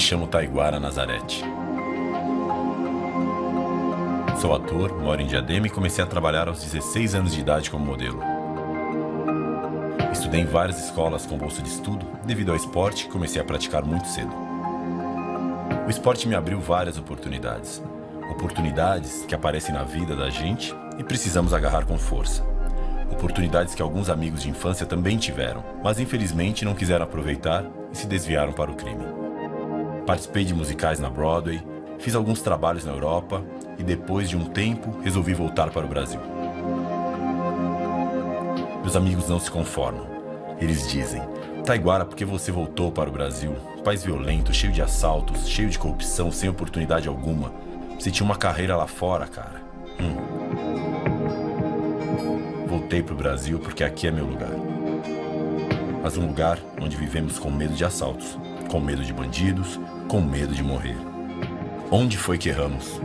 chamo Taiguara Nazarete. Sou ator, moro em Diadema e comecei a trabalhar aos 16 anos de idade como modelo. Estudei em várias escolas com bolsa de estudo devido ao esporte que comecei a praticar muito cedo. O esporte me abriu várias oportunidades. Oportunidades que aparecem na vida da gente e precisamos agarrar com força. Oportunidades que alguns amigos de infância também tiveram, mas infelizmente não quiseram aproveitar e se desviaram para o crime. Participei de musicais na Broadway, fiz alguns trabalhos na Europa e depois de um tempo resolvi voltar para o Brasil. Meus amigos não se conformam. Eles dizem: Taiguara, por que você voltou para o Brasil? País violento, cheio de assaltos, cheio de corrupção, sem oportunidade alguma. Você tinha uma carreira lá fora, cara. Voltei para o Brasil porque aqui é meu lugar. Mas um lugar onde vivemos com medo de assaltos, com medo de bandidos, com medo de morrer. Onde foi que erramos?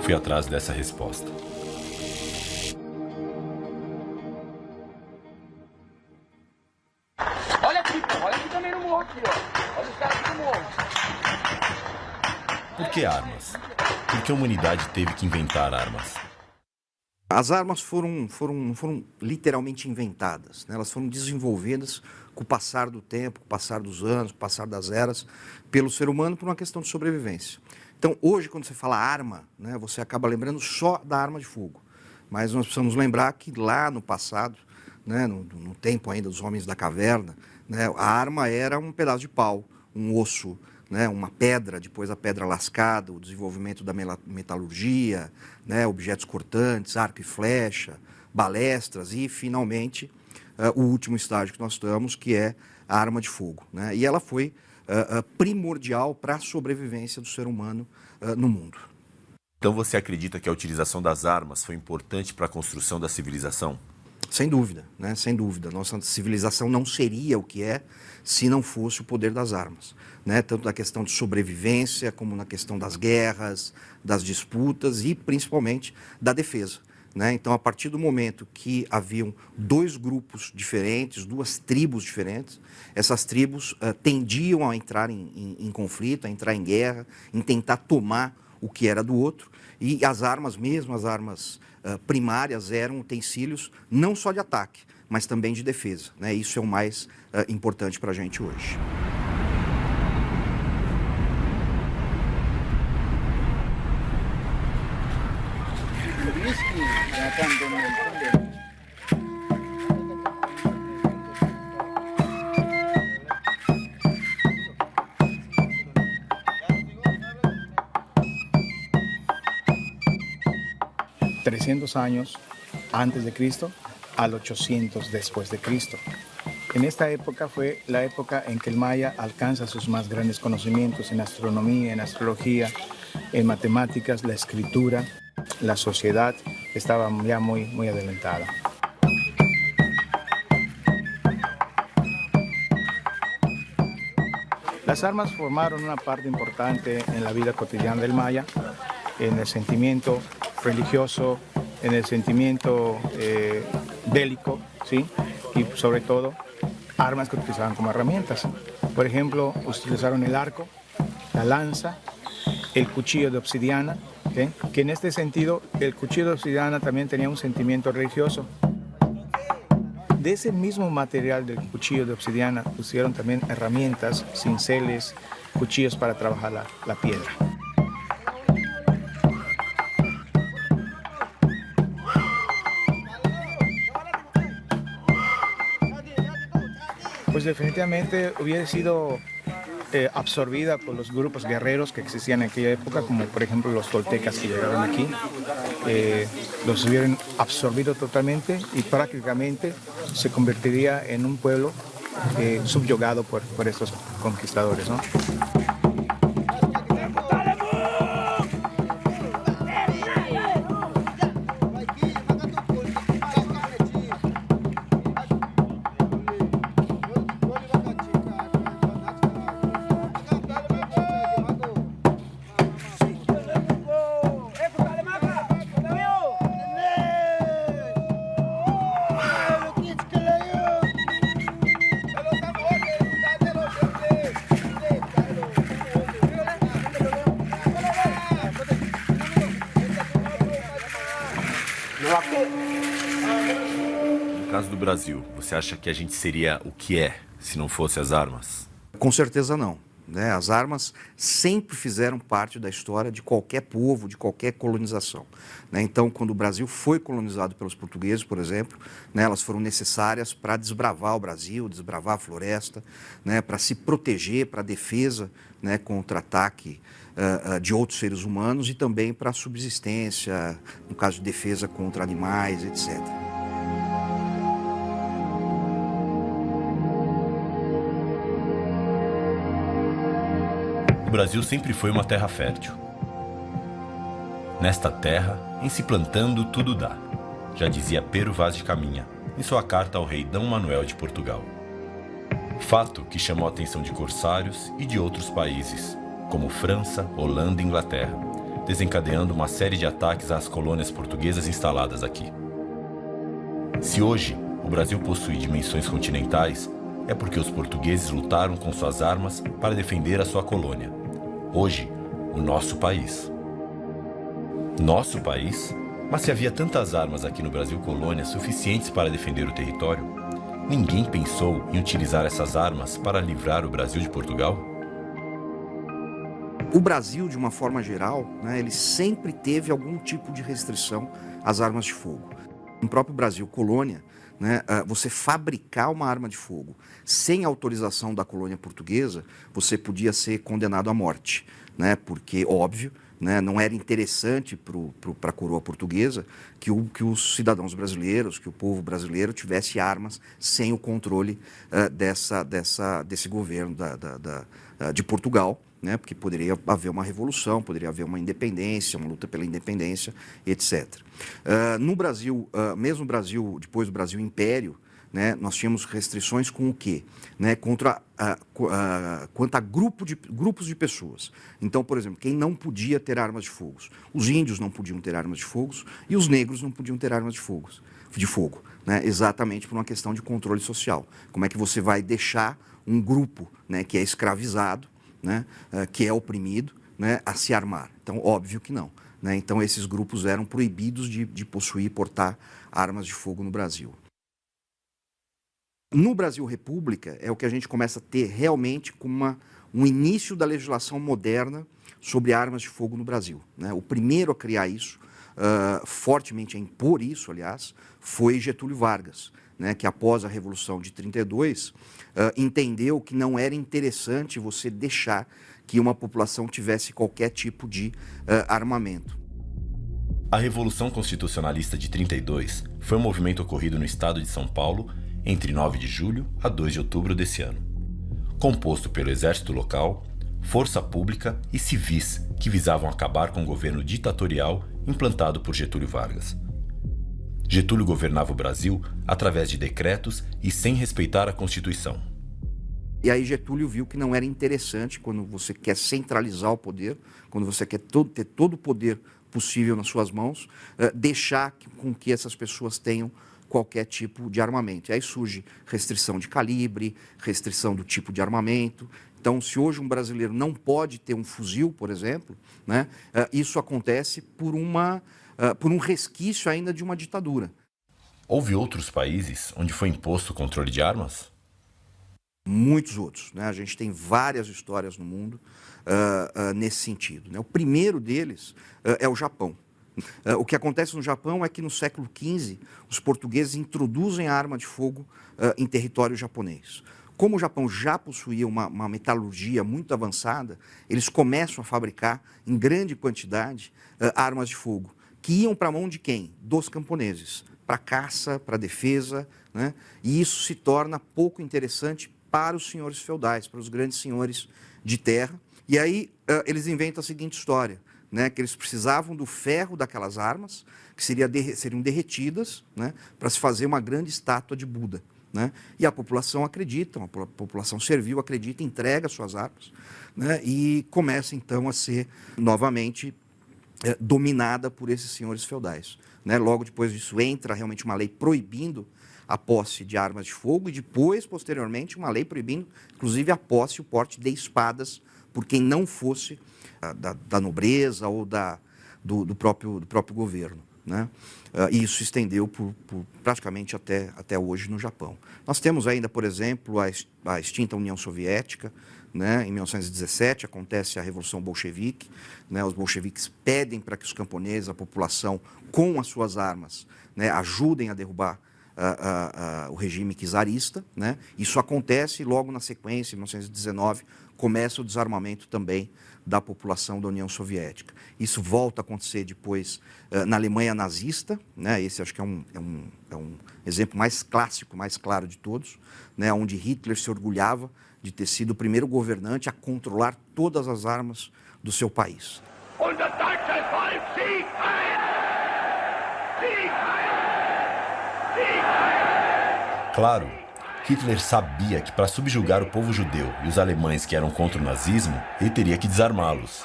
Fui atrás dessa resposta. Olha aqui, pô. Olha aqui também no morro aqui, ó. Olha os caras aqui no morro. Por que armas? Por que a humanidade teve que inventar armas? As armas foram literalmente inventadas, né? Elas foram desenvolvidas com o passar do tempo, com o passar dos anos, com o passar das eras, pelo ser humano por uma questão de sobrevivência. Então, hoje, quando você fala arma, né, você acaba lembrando só da arma de fogo. Mas nós precisamos lembrar que lá no passado, né, no tempo ainda dos homens da caverna, né, a arma era um pedaço de pau, um osso, né, uma pedra, depois a pedra lascada, o desenvolvimento da metalurgia, né, objetos cortantes, arco e flecha, balestras e, finalmente, o último estágio que nós estamos, que é a arma de fogo, né? E ela foi primordial para a sobrevivência do ser humano no mundo. Então você acredita que a utilização das armas foi importante para a construção da civilização? Sem dúvida, né? Sem dúvida. Nossa civilização não seria o que é se não fosse o poder das armas, né? Tanto na questão de sobrevivência, como na questão das guerras, das disputas e, principalmente, da defesa, né? Então, a partir do momento que haviam dois grupos diferentes, duas tribos diferentes, essas tribos tendiam a entrar em conflito, a entrar em guerra, em tentar tomar o que era do outro, e as armas, mesmo as armas primárias, eram utensílios não só de ataque, mas também de defesa, né? Isso é o mais importante para a gente hoje. ...300 antes de Cristo al 800 después de Cristo. En esta época fue la época en que el maya alcanza sus más grandes conocimientos en astronomía, en astrología, en matemáticas, la escritura. La sociedad estaba ya muy adelantada. Las armas formaron una parte importante en la vida cotidiana del maya, en el sentimiento religioso, en el sentimiento bélico, ¿sí? Y sobre todo armas que utilizaban como herramientas. Por ejemplo, utilizaron el arco, la lanza, el cuchillo de obsidiana, ¿sí? Que en este sentido el cuchillo de obsidiana también tenía un sentimiento religioso. De ese mismo material del cuchillo de obsidiana pusieron también herramientas, cinceles, cuchillos para trabajar la piedra. Pues definitivamente hubiera sido absorbida por los grupos guerreros que existían en aquella época, como por ejemplo los toltecas que llegaron aquí. Los hubieran absorbido totalmente y prácticamente se convertiría en un pueblo subyugado por estos conquistadores, ¿no? caso do Brasil, você acha que a gente seria o que é se não fosse as armas? Com certeza não. Né? As armas sempre fizeram parte da história de qualquer povo, de qualquer colonização. Né? Então, quando o Brasil foi colonizado pelos portugueses, por exemplo, né, elas foram necessárias para desbravar o Brasil, desbravar a floresta, né, para se proteger, para a defesa, né, contra ataque de outros seres humanos e também para a subsistência, no caso de defesa contra animais, etc. O Brasil sempre foi uma terra fértil. Nesta terra, em se plantando, tudo dá. Já dizia Pero Vaz de Caminha, em sua carta ao rei D. Manuel de Portugal. Fato que chamou a atenção de corsários e de outros países, como França, Holanda e Inglaterra, desencadeando uma série de ataques às colônias portuguesas instaladas aqui. Se hoje o Brasil possui dimensões continentais, é porque os portugueses lutaram com suas armas para defender a sua colônia. Hoje, o nosso país. Nosso país? Mas se havia tantas armas aqui no Brasil colônia suficientes para defender o território, ninguém pensou em utilizar essas armas para livrar o Brasil de Portugal? O Brasil, de uma forma geral, né, ele sempre teve algum tipo de restrição às armas de fogo. No próprio Brasil colônia, né, você fabricar uma arma de fogo sem autorização da colônia portuguesa, você podia ser condenado à morte, né, porque, óbvio, né, não era interessante para a coroa portuguesa que os cidadãos brasileiros, que o povo brasileiro tivesse armas sem o controle desse governo de Portugal, né, porque poderia haver uma revolução, poderia haver uma independência, uma luta pela independência, etc. No Brasil, mesmo no Brasil, depois do Brasil Império, né, nós tínhamos restrições com o quê? Né, quanto a grupos de pessoas. Então, por exemplo, quem não podia ter armas de fogo? Os índios não podiam ter armas de fogo e os negros não podiam ter armas de fogo, né, exatamente por uma questão de controle social. Como é que você vai deixar um grupo, né, que é escravizado, né, que é oprimido, né, a se armar? Então, óbvio que não. Né? Então, esses grupos eram proibidos de possuir e portar armas de fogo no Brasil. No Brasil República é o que a gente começa a ter realmente como um início da legislação moderna sobre armas de fogo no Brasil. Né? O primeiro a criar isso, fortemente a impor isso, aliás, foi Getúlio Vargas, né, que após a Revolução de 32, entendeu que não era interessante você deixar que uma população tivesse qualquer tipo de armamento. A Revolução Constitucionalista de 32 foi um movimento ocorrido no estado de São Paulo entre 9 de julho a 2 de outubro desse ano, composto pelo exército local, força pública e civis que visavam acabar com o governo ditatorial implantado por Getúlio Vargas. Getúlio governava o Brasil através de decretos e sem respeitar a Constituição. E aí Getúlio viu que não era interessante, quando você quer centralizar o poder, quando você quer ter todo o poder possível nas suas mãos, deixar com que essas pessoas tenham qualquer tipo de armamento. E aí surge restrição de calibre, restrição do tipo de armamento. Então, se hoje um brasileiro não pode ter um fuzil, por exemplo, né, isso acontece por um resquício ainda de uma ditadura. Houve outros países onde foi imposto o controle de armas? Muitos outros. Né? A gente tem várias histórias no mundo nesse sentido. Né? O primeiro deles é o Japão. O que acontece no Japão é que no século XV os portugueses introduzem a arma de fogo em território japonês. Como o Japão já possuía uma metalurgia muito avançada, eles começam a fabricar em grande quantidade armas de fogo, que iam para a mão de quem? Dos camponeses, para caça, para defesa, né? E isso se torna pouco interessante para os senhores feudais, para os grandes senhores de terra. E aí eles inventam a seguinte história, né, que eles precisavam do ferro daquelas armas, que seriam derretidas, né, para se fazer uma grande estátua de Buda. Né? E a população acredita, a população servil acredita, entrega suas armas, né, e começa então a ser novamente dominada por esses senhores feudais. Né? Logo depois disso entra realmente uma lei proibindo a posse de armas de fogo e depois, posteriormente, uma lei proibindo, inclusive, a posse e o porte de espadas por quem não fosse da nobreza ou do próprio governo. né? E isso se estendeu por praticamente até hoje no Japão. Nós temos ainda, por exemplo, a extinta União Soviética, né? Em 1917 acontece a Revolução Bolchevique, né? Os bolcheviques pedem para que os camponeses, a população, com as suas armas, né, ajudem a derrubar o regime czarista, né? Isso acontece e logo na sequência, em 1919, começa o desarmamento também da população da União Soviética. Isso volta a acontecer depois na Alemanha nazista, né? Esse acho que é um exemplo mais clássico, mais claro de todos, né? Onde Hitler se orgulhava de ter sido o primeiro governante a controlar todas as armas do seu país. Claro, Hitler sabia que para subjugar o povo judeu e os alemães que eram contra o nazismo, ele teria que desarmá-los.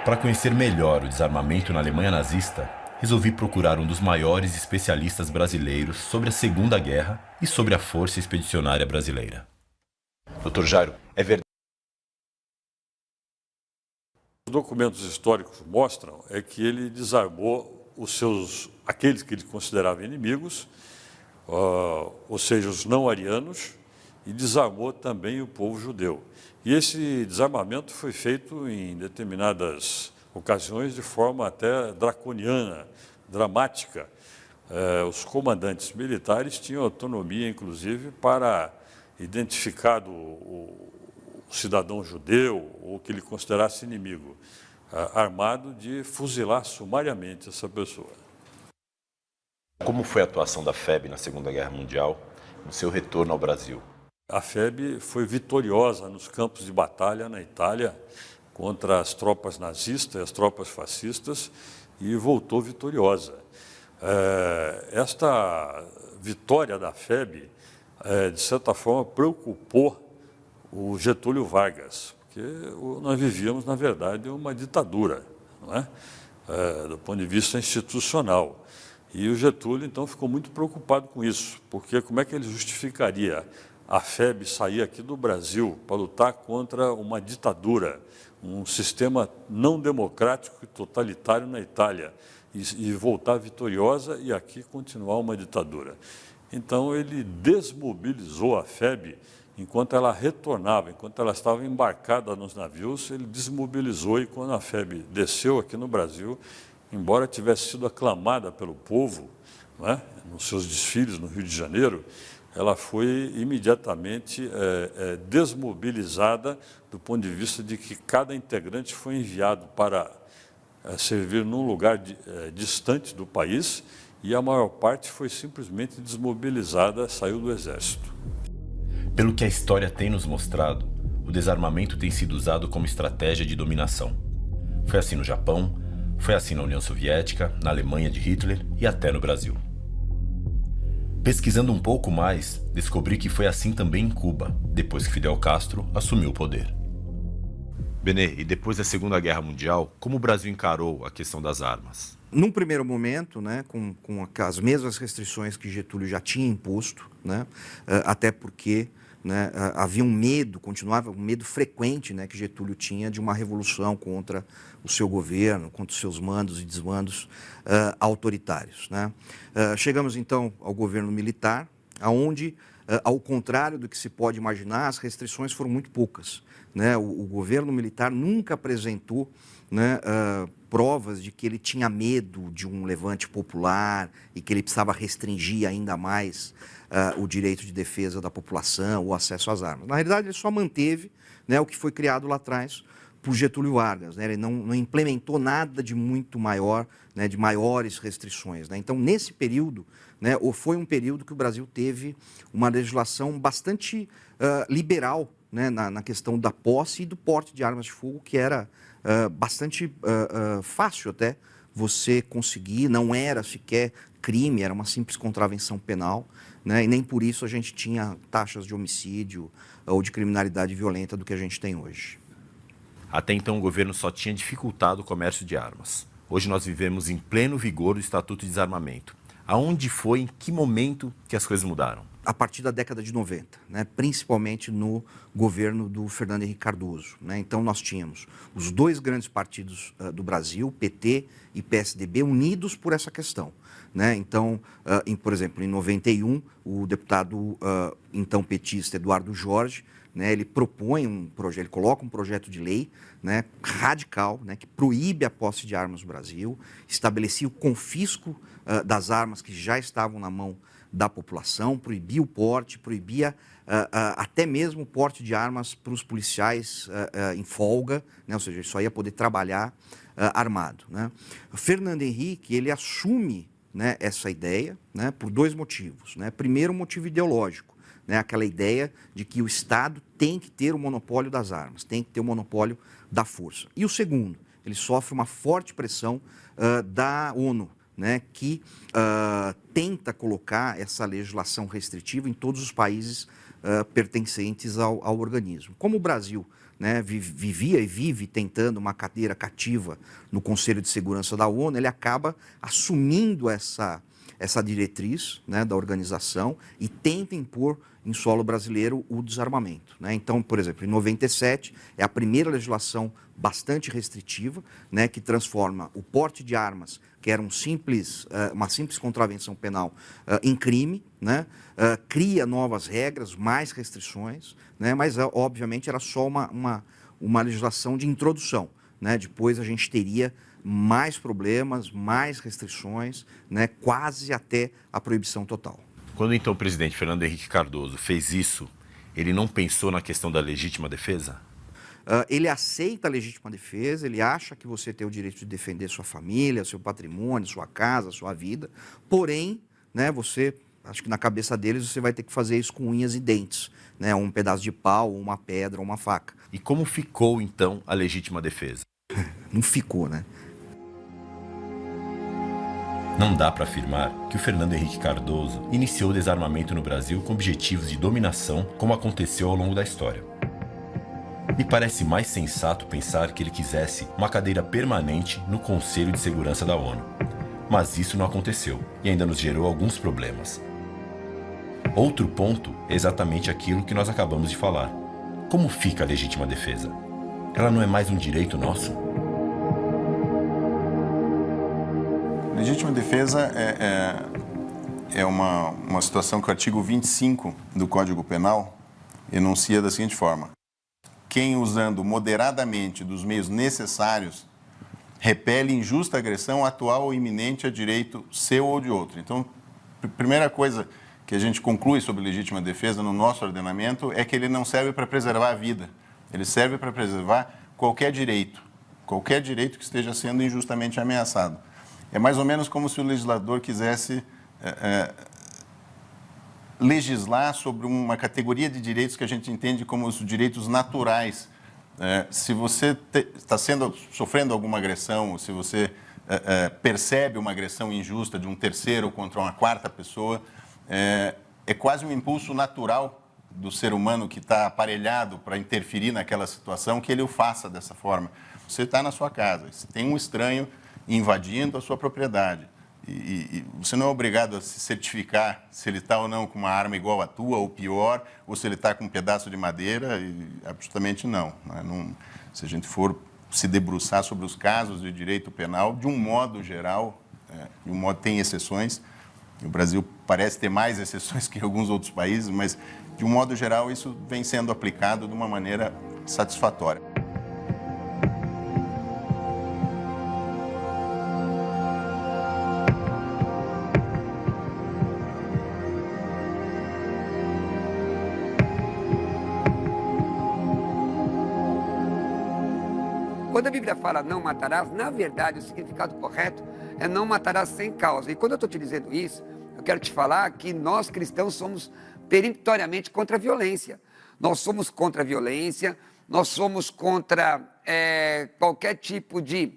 Para conhecer melhor o desarmamento na Alemanha nazista, resolvi procurar um dos maiores especialistas brasileiros sobre a Segunda Guerra e sobre a Força Expedicionária Brasileira. Dr. Jairo, é verdade? Os documentos históricos mostram que ele desarmou aqueles que ele considerava inimigos, ou seja, os não-arianos, e desarmou também o povo judeu. E esse desarmamento foi feito em determinadas ocasiões de forma até draconiana, dramática. Os comandantes militares tinham autonomia, inclusive, para identificar o cidadão judeu ou que ele considerasse inimigo armado, de fuzilar sumariamente essa pessoa. Como foi a atuação da FEB na Segunda Guerra Mundial, no seu retorno ao Brasil? A FEB foi vitoriosa nos campos de batalha na Itália contra as tropas nazistas e as tropas fascistas e voltou vitoriosa. Esta vitória da FEB, de certa forma, preocupou o Getúlio Vargas, porque nós vivíamos, na verdade, uma ditadura, não é? Do ponto de vista institucional. E o Getúlio, então, ficou muito preocupado com isso, porque como é que ele justificaria a FEB sair aqui do Brasil para lutar contra uma ditadura, um sistema não democrático e totalitário na Itália, e voltar vitoriosa e aqui continuar uma ditadura. Então, ele desmobilizou a FEB enquanto ela retornava, enquanto ela estava embarcada nos navios, ele desmobilizou, e quando a FEB desceu aqui no Brasil, embora tivesse sido aclamada pelo povo, não é, nos seus desfiles no Rio de Janeiro, ela foi imediatamente desmobilizada do ponto de vista de que cada integrante foi enviado para servir num lugar distante do país, e a maior parte foi simplesmente desmobilizada, saiu do Exército. Pelo que a história tem nos mostrado, o desarmamento tem sido usado como estratégia de dominação. Foi assim no Japão, foi assim na União Soviética, na Alemanha de Hitler e até no Brasil. Pesquisando um pouco mais, descobri que foi assim também em Cuba, depois que Fidel Castro assumiu o poder. Benê, e depois da Segunda Guerra Mundial, como o Brasil encarou a questão das armas? Num primeiro momento, né, com as mesmas restrições que Getúlio já tinha imposto, né, até porque, né, havia um medo, continuava um medo frequente, né, que Getúlio tinha de uma revolução contra o seu governo, contra os seus mandos e desmandos autoritários, né. Chegamos então ao governo militar, onde, ao contrário do que se pode imaginar, as restrições foram muito poucas, né. O governo militar nunca apresentou, né, provas de que ele tinha medo de um levante popular e que ele precisava restringir ainda mais o direito de defesa da população, o acesso às armas. Na realidade, ele só manteve, né, o que foi criado lá atrás por Getúlio Vargas, né? Ele não implementou nada de muito maior, né, de maiores restrições, né? Então, nesse período, né, foi um período que o Brasil teve uma legislação bastante liberal, né, na questão da posse e do porte de armas de fogo, que era bastante fácil até você conseguir, não era sequer crime, era uma simples contravenção penal, né, e nem por isso a gente tinha taxas de homicídio ou de criminalidade violenta do que a gente tem hoje. Até então o governo só tinha dificultado o comércio de armas. Hoje nós vivemos em pleno vigor do Estatuto de Desarmamento. Aonde foi, em que momento que as coisas mudaram? A partir da década de 90, né, principalmente no governo do Fernando Henrique Cardoso, né? Então nós tínhamos os dois grandes partidos do Brasil, PT e PSDB, unidos por essa questão, né? Então, por exemplo, em 91, o deputado então petista Eduardo Jorge, né, ele propõe ele coloca um projeto de lei, né, radical, né, que proíbe a posse de armas no Brasil, estabelecia o confisco das armas que já estavam na mão da população, proibia o porte, proibia até mesmo o porte de armas para os policiais em folga, né? Ou seja, ele só ia poder trabalhar armado, né? Fernando Henrique, ele assume, né, essa ideia, né, por dois motivos, né? Primeiro, um motivo ideológico, né? Aquela ideia de que o Estado tem que ter o monopólio das armas, tem que ter o monopólio da força. E o segundo, ele sofre uma forte pressão da ONU, né, que tenta colocar essa legislação restritiva em todos os países pertencentes ao organismo. Como o Brasil, né, vivia e vive tentando uma cadeira cativa no Conselho de Segurança da ONU, ele acaba assumindo essa diretriz, né, da organização e tenta impor em solo brasileiro o desarmamento, né? Então, por exemplo, em 97, é a primeira legislação bastante restritiva, né, que transforma o porte de armas, que era uma simples contravenção penal, em crime, né? Cria novas regras, mais restrições, né? Mas, obviamente, era só uma legislação de introdução, né? Depois a gente teria mais problemas, mais restrições, né? Quase até a proibição total. Quando então o presidente Fernando Henrique Cardoso fez isso, ele não pensou na questão da legítima defesa? Ele aceita a legítima defesa, ele acha que você tem o direito de defender sua família, seu patrimônio, sua casa, sua vida, porém, né, acho que na cabeça deles você vai ter que fazer isso com unhas e dentes, né, um pedaço de pau, uma pedra, uma faca. E como ficou então a legítima defesa? Não ficou, né? Não dá para afirmar que o Fernando Henrique Cardoso iniciou o desarmamento no Brasil com objetivos de dominação, como aconteceu ao longo da história. Me parece mais sensato pensar que ele quisesse uma cadeira permanente no Conselho de Segurança da ONU. Mas isso não aconteceu e ainda nos gerou alguns problemas. Outro ponto é exatamente aquilo que nós acabamos de falar. Como fica a legítima defesa? Ela não é mais um direito nosso? Legítima defesa é uma situação que o artigo 25 do Código Penal enuncia da seguinte forma: quem, usando moderadamente dos meios necessários, repele injusta agressão atual ou iminente a direito seu ou de outro. Então, a primeira coisa que a gente conclui sobre legítima defesa no nosso ordenamento é que ele não serve para preservar a vida, ele serve para preservar qualquer direito que esteja sendo injustamente ameaçado. É mais ou menos como se o legislador quisesse legislar sobre uma categoria de direitos que a gente entende como os direitos naturais. Se você está sofrendo alguma agressão, ou se você percebe uma agressão injusta de um terceiro contra uma quarta pessoa, é quase um impulso natural do ser humano que está aparelhado para interferir naquela situação que ele o faça dessa forma. Você está na sua casa, você tem um estranho invadindo a sua propriedade. E você não é obrigado a se certificar se ele está ou não com uma arma igual à tua, ou pior, ou se ele está com um pedaço de madeira, absolutamente não. Se a gente for se debruçar sobre os casos de direito penal, de um modo geral, tem exceções, o Brasil parece ter mais exceções que alguns outros países, mas, de um modo geral, isso vem sendo aplicado de uma maneira satisfatória. Quando a Bíblia fala não matarás, na verdade o significado correto é não matarás sem causa. E quando eu estou te dizendo isso, eu quero te falar que nós cristãos somos peremptoriamente contra a violência. Nós somos contra a violência, nós somos contra qualquer tipo de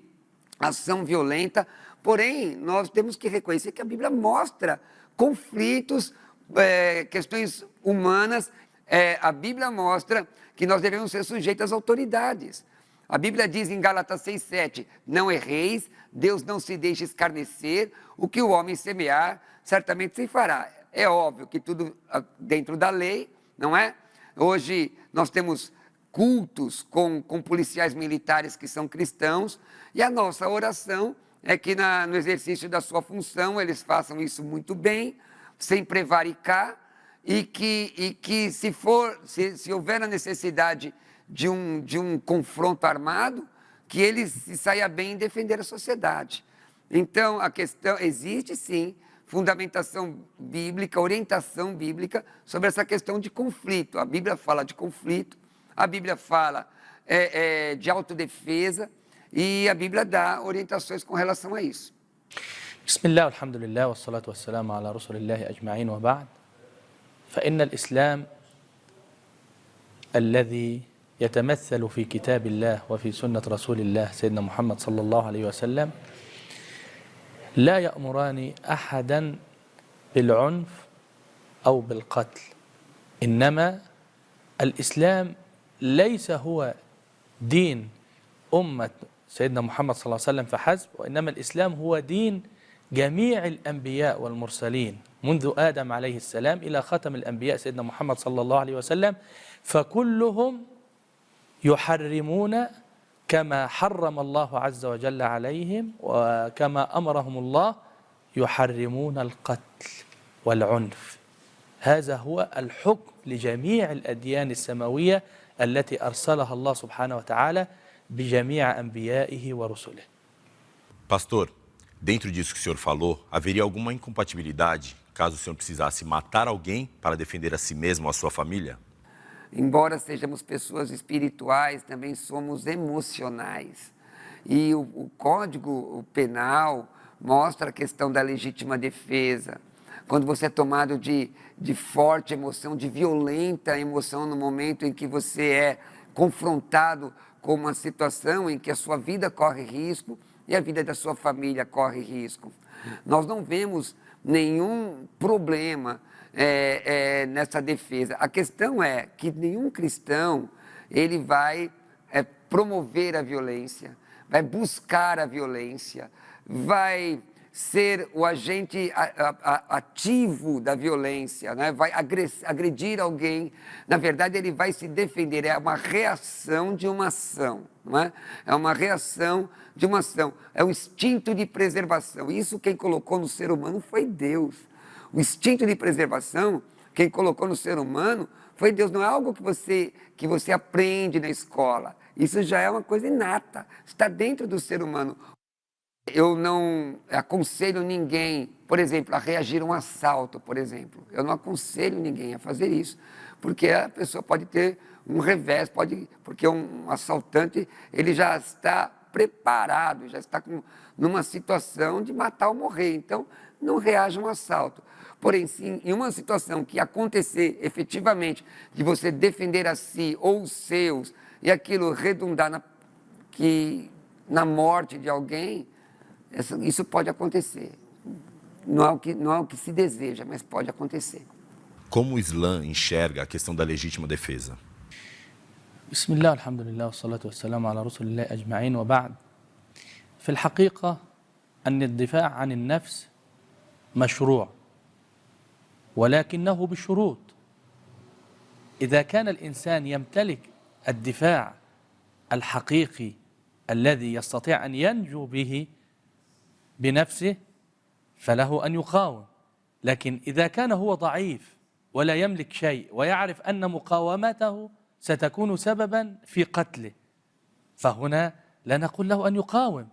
ação violenta, porém nós temos que reconhecer que a Bíblia mostra conflitos, questões humanas, a Bíblia mostra que nós devemos ser sujeitos às autoridades. A Bíblia diz em Gálatas 6,7, não erreis, Deus não se deixa escarnecer, o que o homem semear, certamente se fará. É óbvio que tudo dentro da lei, não é? Hoje nós temos cultos com policiais militares que são cristãos, e a nossa oração é que no exercício da sua função eles façam isso muito bem, sem prevaricar, e que se houver a necessidade de um confronto armado, que ele se saia bem em defender a sociedade. Então, a questão, existe sim fundamentação bíblica, orientação bíblica sobre essa questão de conflito. A Bíblia fala de conflito, a Bíblia fala de autodefesa, e a Bíblia dá orientações com relação a isso. بسم الله والحمد لله والصلاة والسلام على رسول الله أجمعين وبعد فإن الإسلام الذي يتمثل في كتاب الله وفي سنة رسول الله سيدنا محمد صلى الله عليه وسلم لا يأمران أحدا بالعنف أو بالقتل، إنما الإسلام ليس هو دين أمة سيدنا محمد صلى الله عليه وسلم فحسب، وإنما الإسلام هو دين جميع الأنبياء والمرسلين منذ آدم عليه السلام إلى ختم الأنبياء سيدنا محمد صلى الله عليه وسلم، فكلهم يحرمون كما حرم الله عز وجل عليهم، وكما أمرهم الله يحرمون القتل والعنف. هذا هو الحكم لجميع الأديان السماوية التي أرسلها الله سبحانه وتعالى بجميع أنبيائه ورسله. Pastor, dentro disso que o senhor falou, haveria alguma incompatibilidade caso o senhor precisasse matar alguém para defender a si mesmo ou a sua família? Embora sejamos pessoas espirituais, também somos emocionais. E o Código Penal mostra a questão da legítima defesa. Quando você é tomado de forte emoção, de violenta emoção no momento em que você é confrontado com uma situação em que a sua vida corre risco e a vida da sua família corre risco. Nós não vemos nenhum problema nessa defesa. A questão é que nenhum cristão ele vai promover a violência, vai buscar a violência, vai ser o agente ativo da violência, né? Vai agredir alguém. Na verdade, ele vai se defender. É uma reação de uma ação, não é? É uma reação de uma ação. É um instinto de preservação. Isso quem colocou no ser humano foi Deus. O instinto de preservação, quem colocou no ser humano foi Deus. Não é algo que você aprende na escola. Isso já é uma coisa inata. Está dentro do ser humano. Eu não aconselho ninguém, por exemplo, a reagir a um assalto, por exemplo. Eu não aconselho ninguém a fazer isso, porque a pessoa pode ter um revés, porque um assaltante ele já está preparado, já está numa situação de matar ou morrer. Então, não reaja a um assalto. Porém, sim, em uma situação que acontecer efetivamente de você defender a si ou os seus e aquilo redundar na morte de alguém, isso pode acontecer. Não é o que se deseja, mas pode acontecer. Como o Islã enxerga a questão da legítima defesa? بسم الله والحمد لله والصلاة والسلام على رسول الله أجمعين وبعد. في الحقيقة أن الدفاع عن النفس مشروع، ولكنه بشروط. إذا كان الإنسان يمتلك الدفاع الحقيقي الذي يستطيع أن ينجو به بنفسه فله أن يقاوم، لكن إذا كان هو ضعيف ولا يملك شيء ويعرف أن مقاومته ستكون سببا في قتله، فهنا لا نقول له أن يقاوم،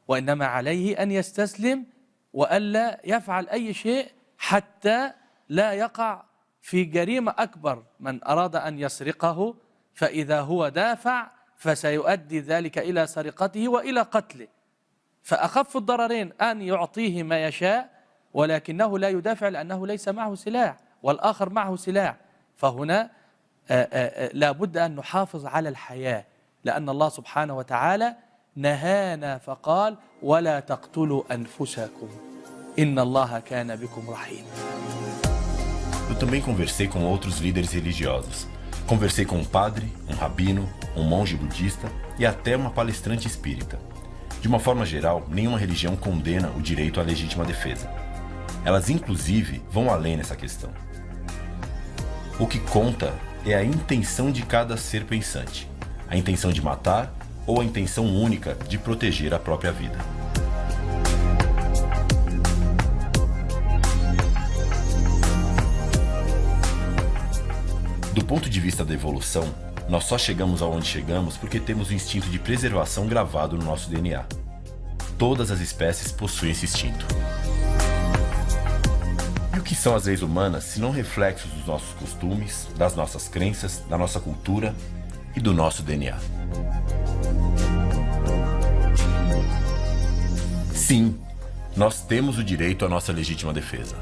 وإنما عليه أن يستسلم وألا يفعل أي شيء حتى لا يقع في جريمة أكبر. من أراد أن يسرقه فإذا هو دافع فسيؤدي ذلك إلى سرقته وإلى قتله. فأخف الضررين أن يعطيه ما يشاء ولكنه لا يدافع لأنه ليس معه سلاح والآخر معه سلاح. فهنا لا بد أن نحافظ على الحياة، لأن الله سبحانه وتعالى نهانا فقال ولا تقتلوا أنفسكم إن الله كان بكم رحيما. Eu também conversei com outros líderes religiosos Conversei com um padre, um rabino, um monge budista e até uma palestrante espírita. De uma forma geral, nenhuma religião condena o direito à legítima defesa. Elas, inclusive, vão além nessa questão. O que conta é a intenção de cada ser pensante. A intenção de matar ou a intenção única de proteger a própria vida. Do ponto de vista da evolução, nós só chegamos aonde chegamos porque temos o instinto de preservação gravado no nosso DNA. Todas as espécies possuem esse instinto. E o que são as leis humanas se não reflexos dos nossos costumes, das nossas crenças, da nossa cultura e do nosso DNA? Sim, nós temos o direito à nossa legítima defesa.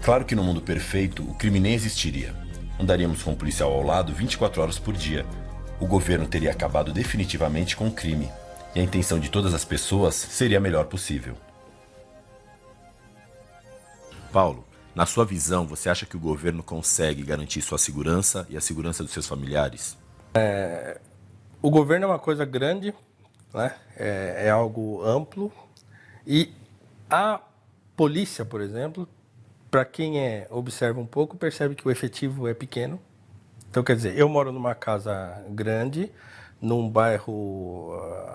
Claro que no mundo perfeito o crime nem existiria. Andaríamos com um policial ao lado 24 horas por dia. O governo teria acabado definitivamente com o crime. E a intenção de todas as pessoas seria a melhor possível. Paulo, na sua visão, você acha que o governo consegue garantir sua segurança e a segurança dos seus familiares? O governo é uma coisa grande, né? É algo amplo. E a polícia, por exemplo, para quem observa um pouco, percebe que o efetivo é pequeno. Então, quer dizer, eu moro numa casa grande, num bairro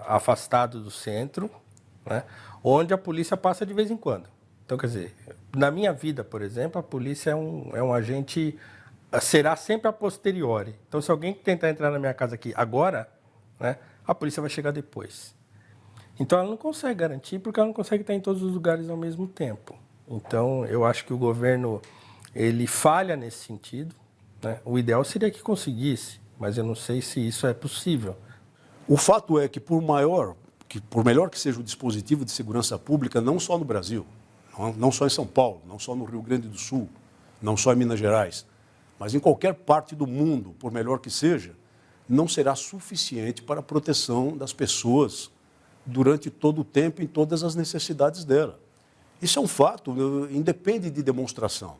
afastado do centro, né, onde a polícia passa de vez em quando. Então, quer dizer, na minha vida, por exemplo, a polícia é um agente, será sempre a posteriori. Então, se alguém tentar entrar na minha casa aqui agora, né, a polícia vai chegar depois. Então, ela não consegue garantir, porque ela não consegue estar em todos os lugares ao mesmo tempo. Então, eu acho que o governo ele falha nesse sentido, né? O ideal seria que conseguisse, mas eu não sei se isso é possível. O fato é que por melhor que seja o dispositivo de segurança pública, não só no Brasil, não só em São Paulo, não só no Rio Grande do Sul, não só em Minas Gerais, mas em qualquer parte do mundo, por melhor que seja, não será suficiente para a proteção das pessoas durante todo o tempo, em todas as necessidades dela. Isso é um fato, independe de demonstração.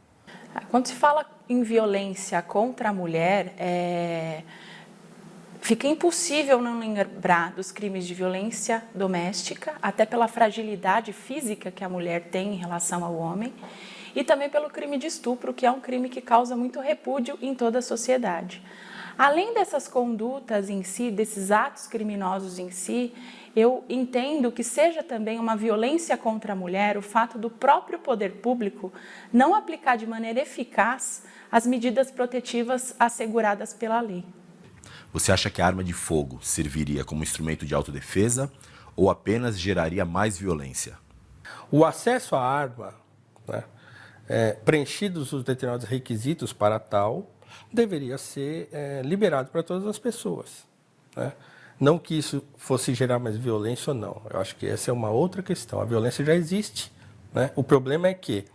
Quando se fala em violência contra a mulher, fica impossível não lembrar dos crimes de violência doméstica, até pela fragilidade física que a mulher tem em relação ao homem, e também pelo crime de estupro, que é um crime que causa muito repúdio em toda a sociedade. Além dessas condutas em si, desses atos criminosos em si, eu entendo que seja também uma violência contra a mulher o fato do próprio poder público não aplicar de maneira eficaz as medidas protetivas asseguradas pela lei. Você acha que a arma de fogo serviria como instrumento de autodefesa ou apenas geraria mais violência? O acesso à arma, né, preenchidos os determinados requisitos para tal, deveria ser liberado para todas as pessoas, né? Não que isso fosse gerar mais violência ou não. Eu acho que essa é uma outra questão. A violência já existe, né? O problema é que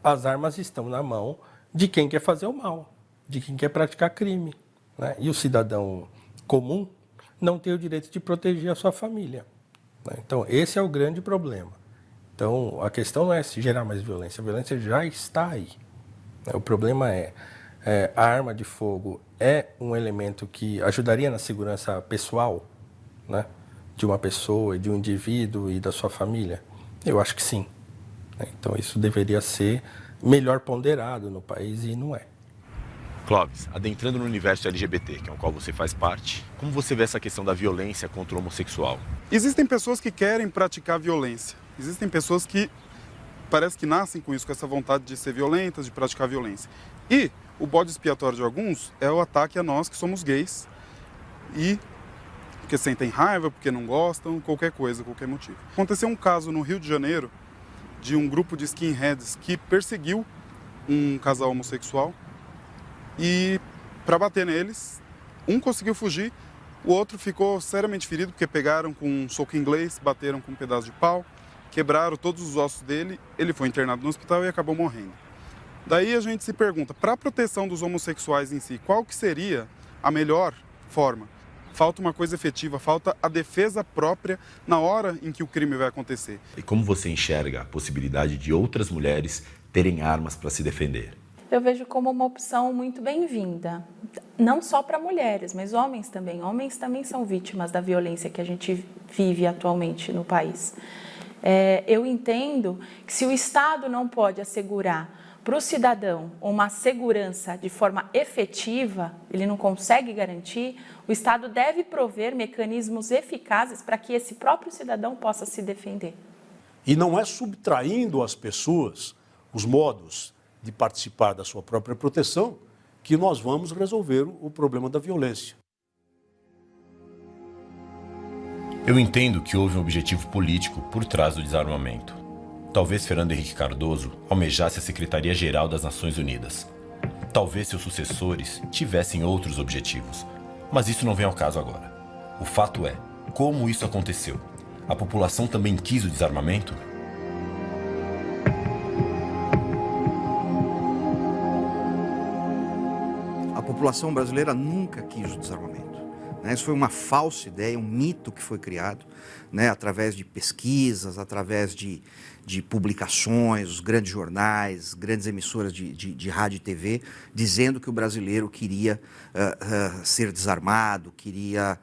as armas estão na mão de quem quer fazer o mal, de quem quer praticar crime, né? E o cidadão comum não tem o direito de proteger a sua família, né? Então, esse é o grande problema. Então, a questão não é se gerar mais violência. A violência já está aí, né? O problema a arma de fogo é um elemento que ajudaria na segurança pessoal, né, de uma pessoa, de um indivíduo e da sua família? Eu acho que sim. Então isso deveria ser melhor ponderado no país e não é. Clóvis, adentrando no universo LGBT, que é o qual você faz parte, como você vê essa questão da violência contra o homossexual? Existem pessoas que querem praticar violência. Existem pessoas que parece que nascem com isso, com essa vontade de ser violentas, de praticar violência. E o bode expiatório de alguns é o ataque a nós que somos gays e porque sentem raiva, porque não gostam, qualquer coisa, qualquer motivo. Aconteceu um caso no Rio de Janeiro de um grupo de skinheads que perseguiu um casal homossexual e para bater neles, um conseguiu fugir, o outro ficou seriamente ferido porque pegaram com um soco inglês, bateram com um pedaço de pau, quebraram todos os ossos dele, ele foi internado no hospital e acabou morrendo. Daí a gente se pergunta, para a proteção dos homossexuais em si, qual que seria a melhor forma? Falta uma coisa efetiva, falta a defesa própria na hora em que o crime vai acontecer. E como você enxerga a possibilidade de outras mulheres terem armas para se defender? Eu vejo como uma opção muito bem-vinda, não só para mulheres, mas homens também. Homens também são vítimas da violência que a gente vive atualmente no país. Eu entendo que se o Estado não pode assegurar para o cidadão uma segurança de forma efetiva, ele não consegue garantir, o Estado deve prover mecanismos eficazes para que esse próprio cidadão possa se defender. E não é subtraindo às pessoas os modos de participar da sua própria proteção que nós vamos resolver o problema da violência. Eu entendo que houve um objetivo político por trás do desarmamento. Talvez Fernando Henrique Cardoso almejasse a Secretaria-Geral das Nações Unidas. Talvez seus sucessores tivessem outros objetivos. Mas isso não vem ao caso agora. O fato é, como isso aconteceu? A população também quis o desarmamento? A população brasileira nunca quis o desarmamento. Isso foi uma falsa ideia, um mito que foi criado, através de pesquisas, através de publicações, os grandes jornais, grandes emissoras de rádio e TV, dizendo que o brasileiro queria ser desarmado, queria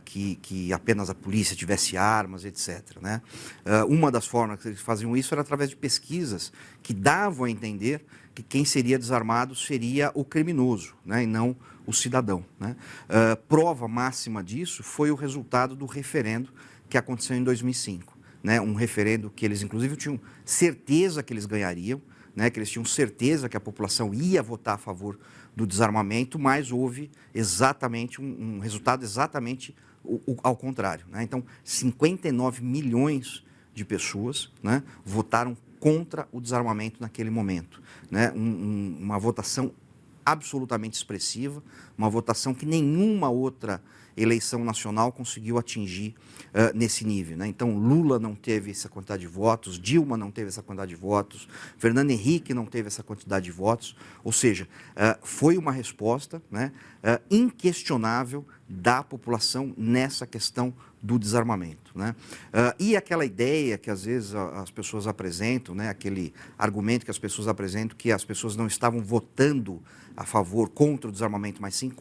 que apenas a polícia tivesse armas, etc. Uma das formas que eles faziam isso era através de pesquisas que davam a entender que quem seria desarmado seria o criminoso, e não o cidadão. Prova máxima disso foi o resultado do referendo que aconteceu em 2005. Um referendo que eles, inclusive, tinham certeza que eles ganhariam, que eles tinham certeza que a população ia votar a favor do desarmamento, mas houve exatamente um resultado exatamente ao contrário. Então, 59 milhões de pessoas votaram contra o desarmamento naquele momento. Uma votação absolutamente expressiva, uma votação que nenhuma outra eleição nacional conseguiu atingir nesse nível. Então, Lula não teve essa quantidade de votos, Dilma não teve essa quantidade de votos, Fernando Henrique não teve essa quantidade de votos, ou seja, foi uma resposta inquestionável da população nessa questão do desarmamento. E aquela ideia que às vezes as pessoas apresentam, aquele argumento que as pessoas apresentam, que as pessoas não estavam votando a favor, contra o desarmamento, mas sim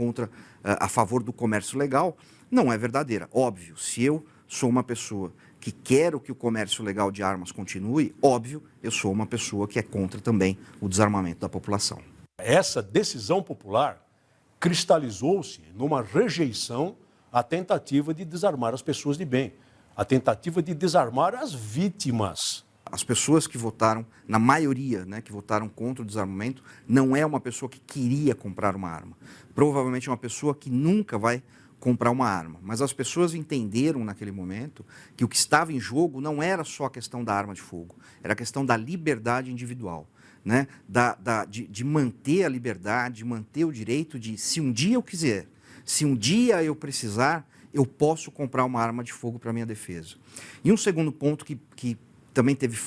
a favor do comércio legal, não é verdadeira. Óbvio, se eu sou uma pessoa que quero que o comércio legal de armas continue, óbvio, eu sou uma pessoa que é contra também o desarmamento da população. Essa decisão popular cristalizou-se numa rejeição à tentativa de desarmar as pessoas de bem, a tentativa de desarmar as vítimas. As pessoas que votaram, na maioria, que votaram contra o desarmamento, não é uma pessoa que queria comprar uma arma. Provavelmente é uma pessoa que nunca vai comprar uma arma. Mas as pessoas entenderam naquele momento que o que estava em jogo não era só a questão da arma de fogo, era a questão da liberdade individual. De manter a liberdade, de manter o direito de, se um dia eu quiser, se um dia eu precisar, eu posso comprar uma arma de fogo para minha defesa. E um segundo ponto que também teve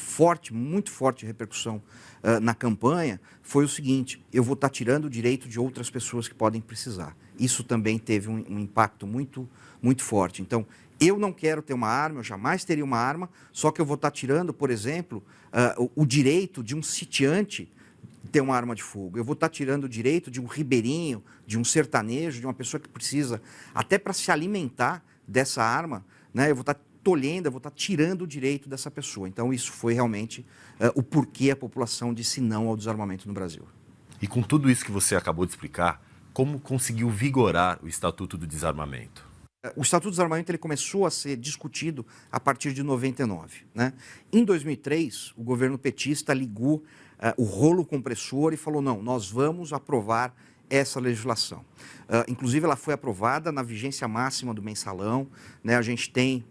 muito forte repercussão na campanha, foi o seguinte: eu vou estar tirando o direito de outras pessoas que podem precisar. Isso também teve um impacto muito, muito forte. Então, eu não quero ter uma arma, eu jamais teria uma arma, só que eu vou estar tirando, por exemplo, o direito de um sitiante ter uma arma de fogo. Eu vou estar tirando o direito de um ribeirinho, de um sertanejo, de uma pessoa que precisa, até para se alimentar dessa arma, eu vou estar tolhendo, eu vou estar tirando o direito dessa pessoa. Então, isso foi realmente o porquê a população disse não ao desarmamento no Brasil. E com tudo isso que você acabou de explicar, como conseguiu vigorar o Estatuto do Desarmamento? O Estatuto do Desarmamento ele começou a ser discutido a partir de 99. Em 2003, o governo petista ligou o rolo compressor e falou: não, nós vamos aprovar essa legislação. Inclusive, ela foi aprovada na vigência máxima do mensalão. A gente tem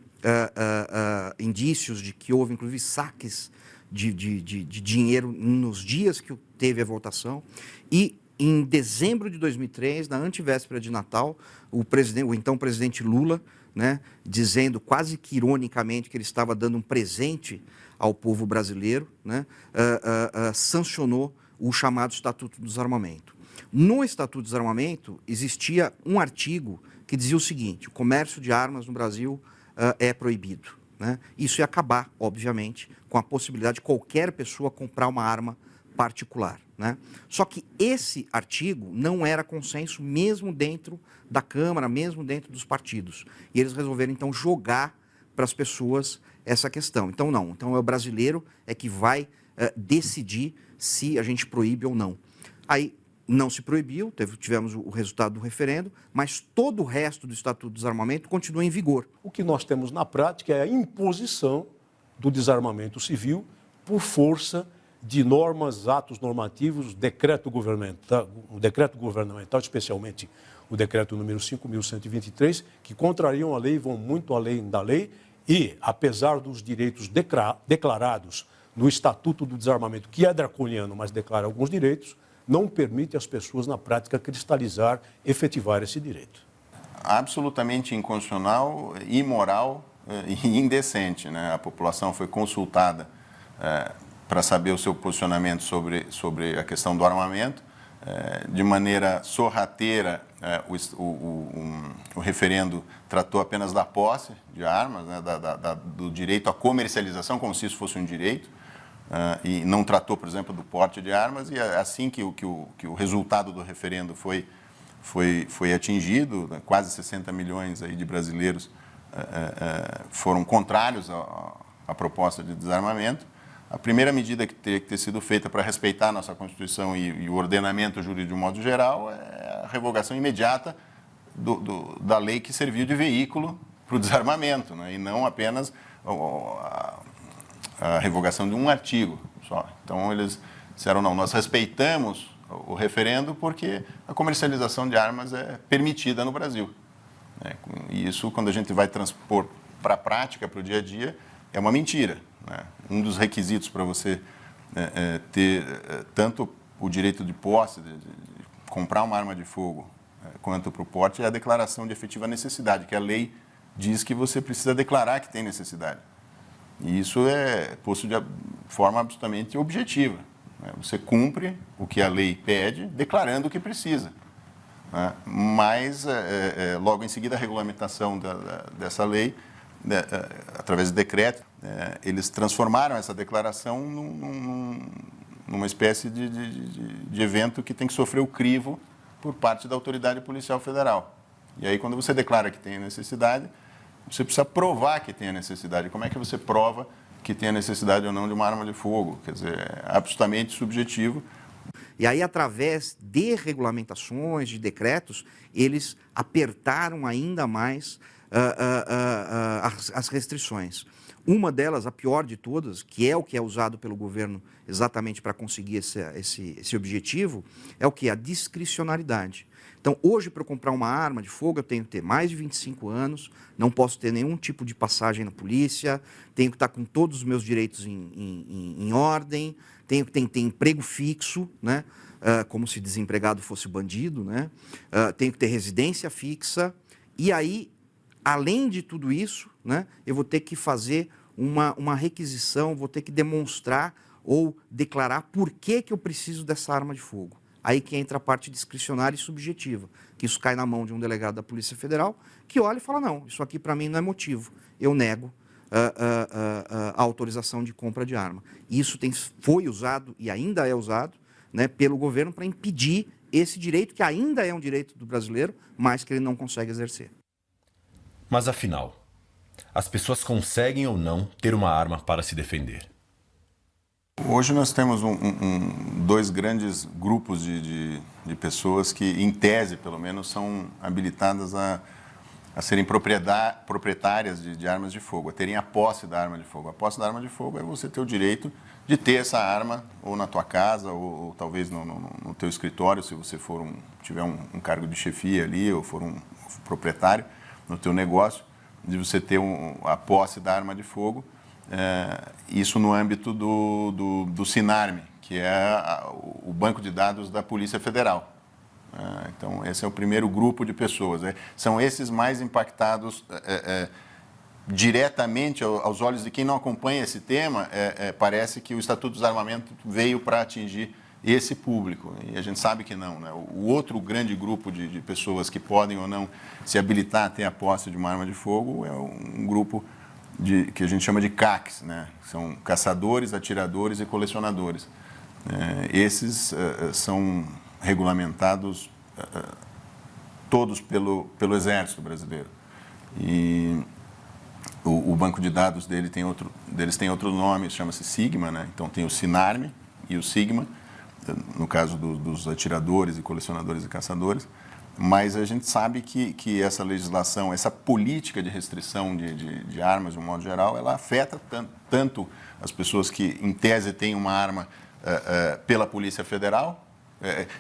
indícios de que houve, inclusive, saques de dinheiro nos dias que teve a votação. E, em dezembro de 2003, na antevéspera de Natal, o então presidente Lula, dizendo quase que ironicamente que ele estava dando um presente ao povo brasileiro, sancionou o chamado Estatuto do Desarmamento. No Estatuto do Desarmamento existia um artigo que dizia o seguinte: o comércio de armas no Brasil é proibido. Isso ia acabar, obviamente, com a possibilidade de qualquer pessoa comprar uma arma particular, né? Só que esse artigo não era consenso mesmo dentro da Câmara, mesmo dentro dos partidos. E eles resolveram, então, jogar para as pessoas essa questão. Então, não. Então, é o brasileiro que vai decidir se a gente proíbe ou não. Aí, não se proibiu, tivemos o resultado do referendo, mas todo o resto do Estatuto do Desarmamento continua em vigor. O que nós temos na prática é a imposição do desarmamento civil por força de normas, atos normativos, decreto governamental, especialmente o decreto número 5.123, que contrariam a lei, vão muito além da lei e, apesar dos direitos declarados no Estatuto do Desarmamento, que é draconiano, mas declara alguns direitos, não permite às pessoas, na prática, cristalizar, efetivar esse direito. Absolutamente inconstitucional, imoral e indecente, né? A população foi consultada para saber o seu posicionamento sobre a questão do armamento. De maneira sorrateira, o referendo tratou apenas da posse de armas, né? Do direito à comercialização, como se isso fosse um direito. E não tratou, por exemplo, do porte de armas, e assim que o resultado do referendo foi atingido, né, quase 60 milhões aí de brasileiros foram contrários à proposta de desarmamento. A primeira medida que teria que ter sido feita para respeitar a nossa Constituição e o ordenamento jurídico de um modo geral é a revogação imediata da lei que serviu de veículo para o desarmamento, né, e não apenas a revogação de um artigo só. Então, eles disseram, não, nós respeitamos o referendo porque a comercialização de armas é permitida no Brasil. E isso, quando a gente vai transpor para a prática, para o dia a dia, é uma mentira. Né? Um dos requisitos para você ter tanto o direito de posse, de comprar uma arma de fogo, quanto para o porte, é a declaração de efetiva necessidade, que a lei diz que você precisa declarar que tem necessidade. E isso é posto de forma absolutamente objetiva. Né? Você cumpre o que a lei pede, declarando o que precisa. Né? Mas, logo em seguida, a regulamentação dessa lei, através de decreto, eles transformaram essa declaração numa espécie de evento que tem que sofrer o crivo por parte da Autoridade Policial Federal. E aí, quando você declara que tem necessidade, você precisa provar que tem a necessidade. Como é que você prova que tem a necessidade ou não de uma arma de fogo? Quer dizer, é absolutamente subjetivo. E aí, através de regulamentações, de decretos, eles apertaram ainda mais as restrições. Uma delas, a pior de todas, que é o que é usado pelo governo exatamente para conseguir esse objetivo, é o que? A discricionariedade. Então, hoje, para eu comprar uma arma de fogo, eu tenho que ter mais de 25 anos, não posso ter nenhum tipo de passagem na polícia, tenho que estar com todos os meus direitos em ordem, tenho que ter emprego fixo, né? Como se desempregado fosse bandido, né? Tenho que ter residência fixa, e aí, além de tudo isso, né, eu vou ter que fazer uma requisição, vou ter que demonstrar ou declarar por que eu preciso dessa arma de fogo. Aí que entra a parte discricionária e subjetiva, que isso cai na mão de um delegado da Polícia Federal, que olha e fala, não, isso aqui para mim não é motivo, eu nego a autorização de compra de arma. Isso foi usado e ainda é usado, né, pelo governo para impedir esse direito, que ainda é um direito do brasileiro, mas que ele não consegue exercer. Mas afinal, as pessoas conseguem ou não ter uma arma para se defender? Hoje nós temos dois grandes grupos de pessoas que, em tese, pelo menos, são habilitadas a serem proprietárias de armas de fogo, a terem a posse da arma de fogo. A posse da arma de fogo é você ter o direito de ter essa arma ou na tua casa ou talvez no teu escritório, se você tiver um cargo de chefia ali ou for um proprietário no teu negócio, de você ter a posse da arma de fogo. Isso no âmbito do SINARME, que é o banco de dados da Polícia Federal. Então, esse é o primeiro grupo de pessoas. São esses mais impactados diretamente aos olhos de quem não acompanha esse tema. Parece que o Estatuto do Desarmamento veio para atingir esse público, e a gente sabe que não. Né? O outro grande grupo de pessoas que podem ou não se habilitar a ter a posse de uma arma de fogo é um grupo que a gente chama de CACs, né? São caçadores, atiradores e colecionadores. Esses são regulamentados todos pelo Exército Brasileiro. E o banco de dados deles tem outro nome, chama-se Sigma, né? Então tem o Sinarme e o Sigma, no caso dos atiradores e colecionadores e caçadores. Mas a gente sabe que essa legislação, essa política de restrição de armas, de um modo geral, ela afeta tanto as pessoas que, em tese, têm uma arma pela Polícia Federal.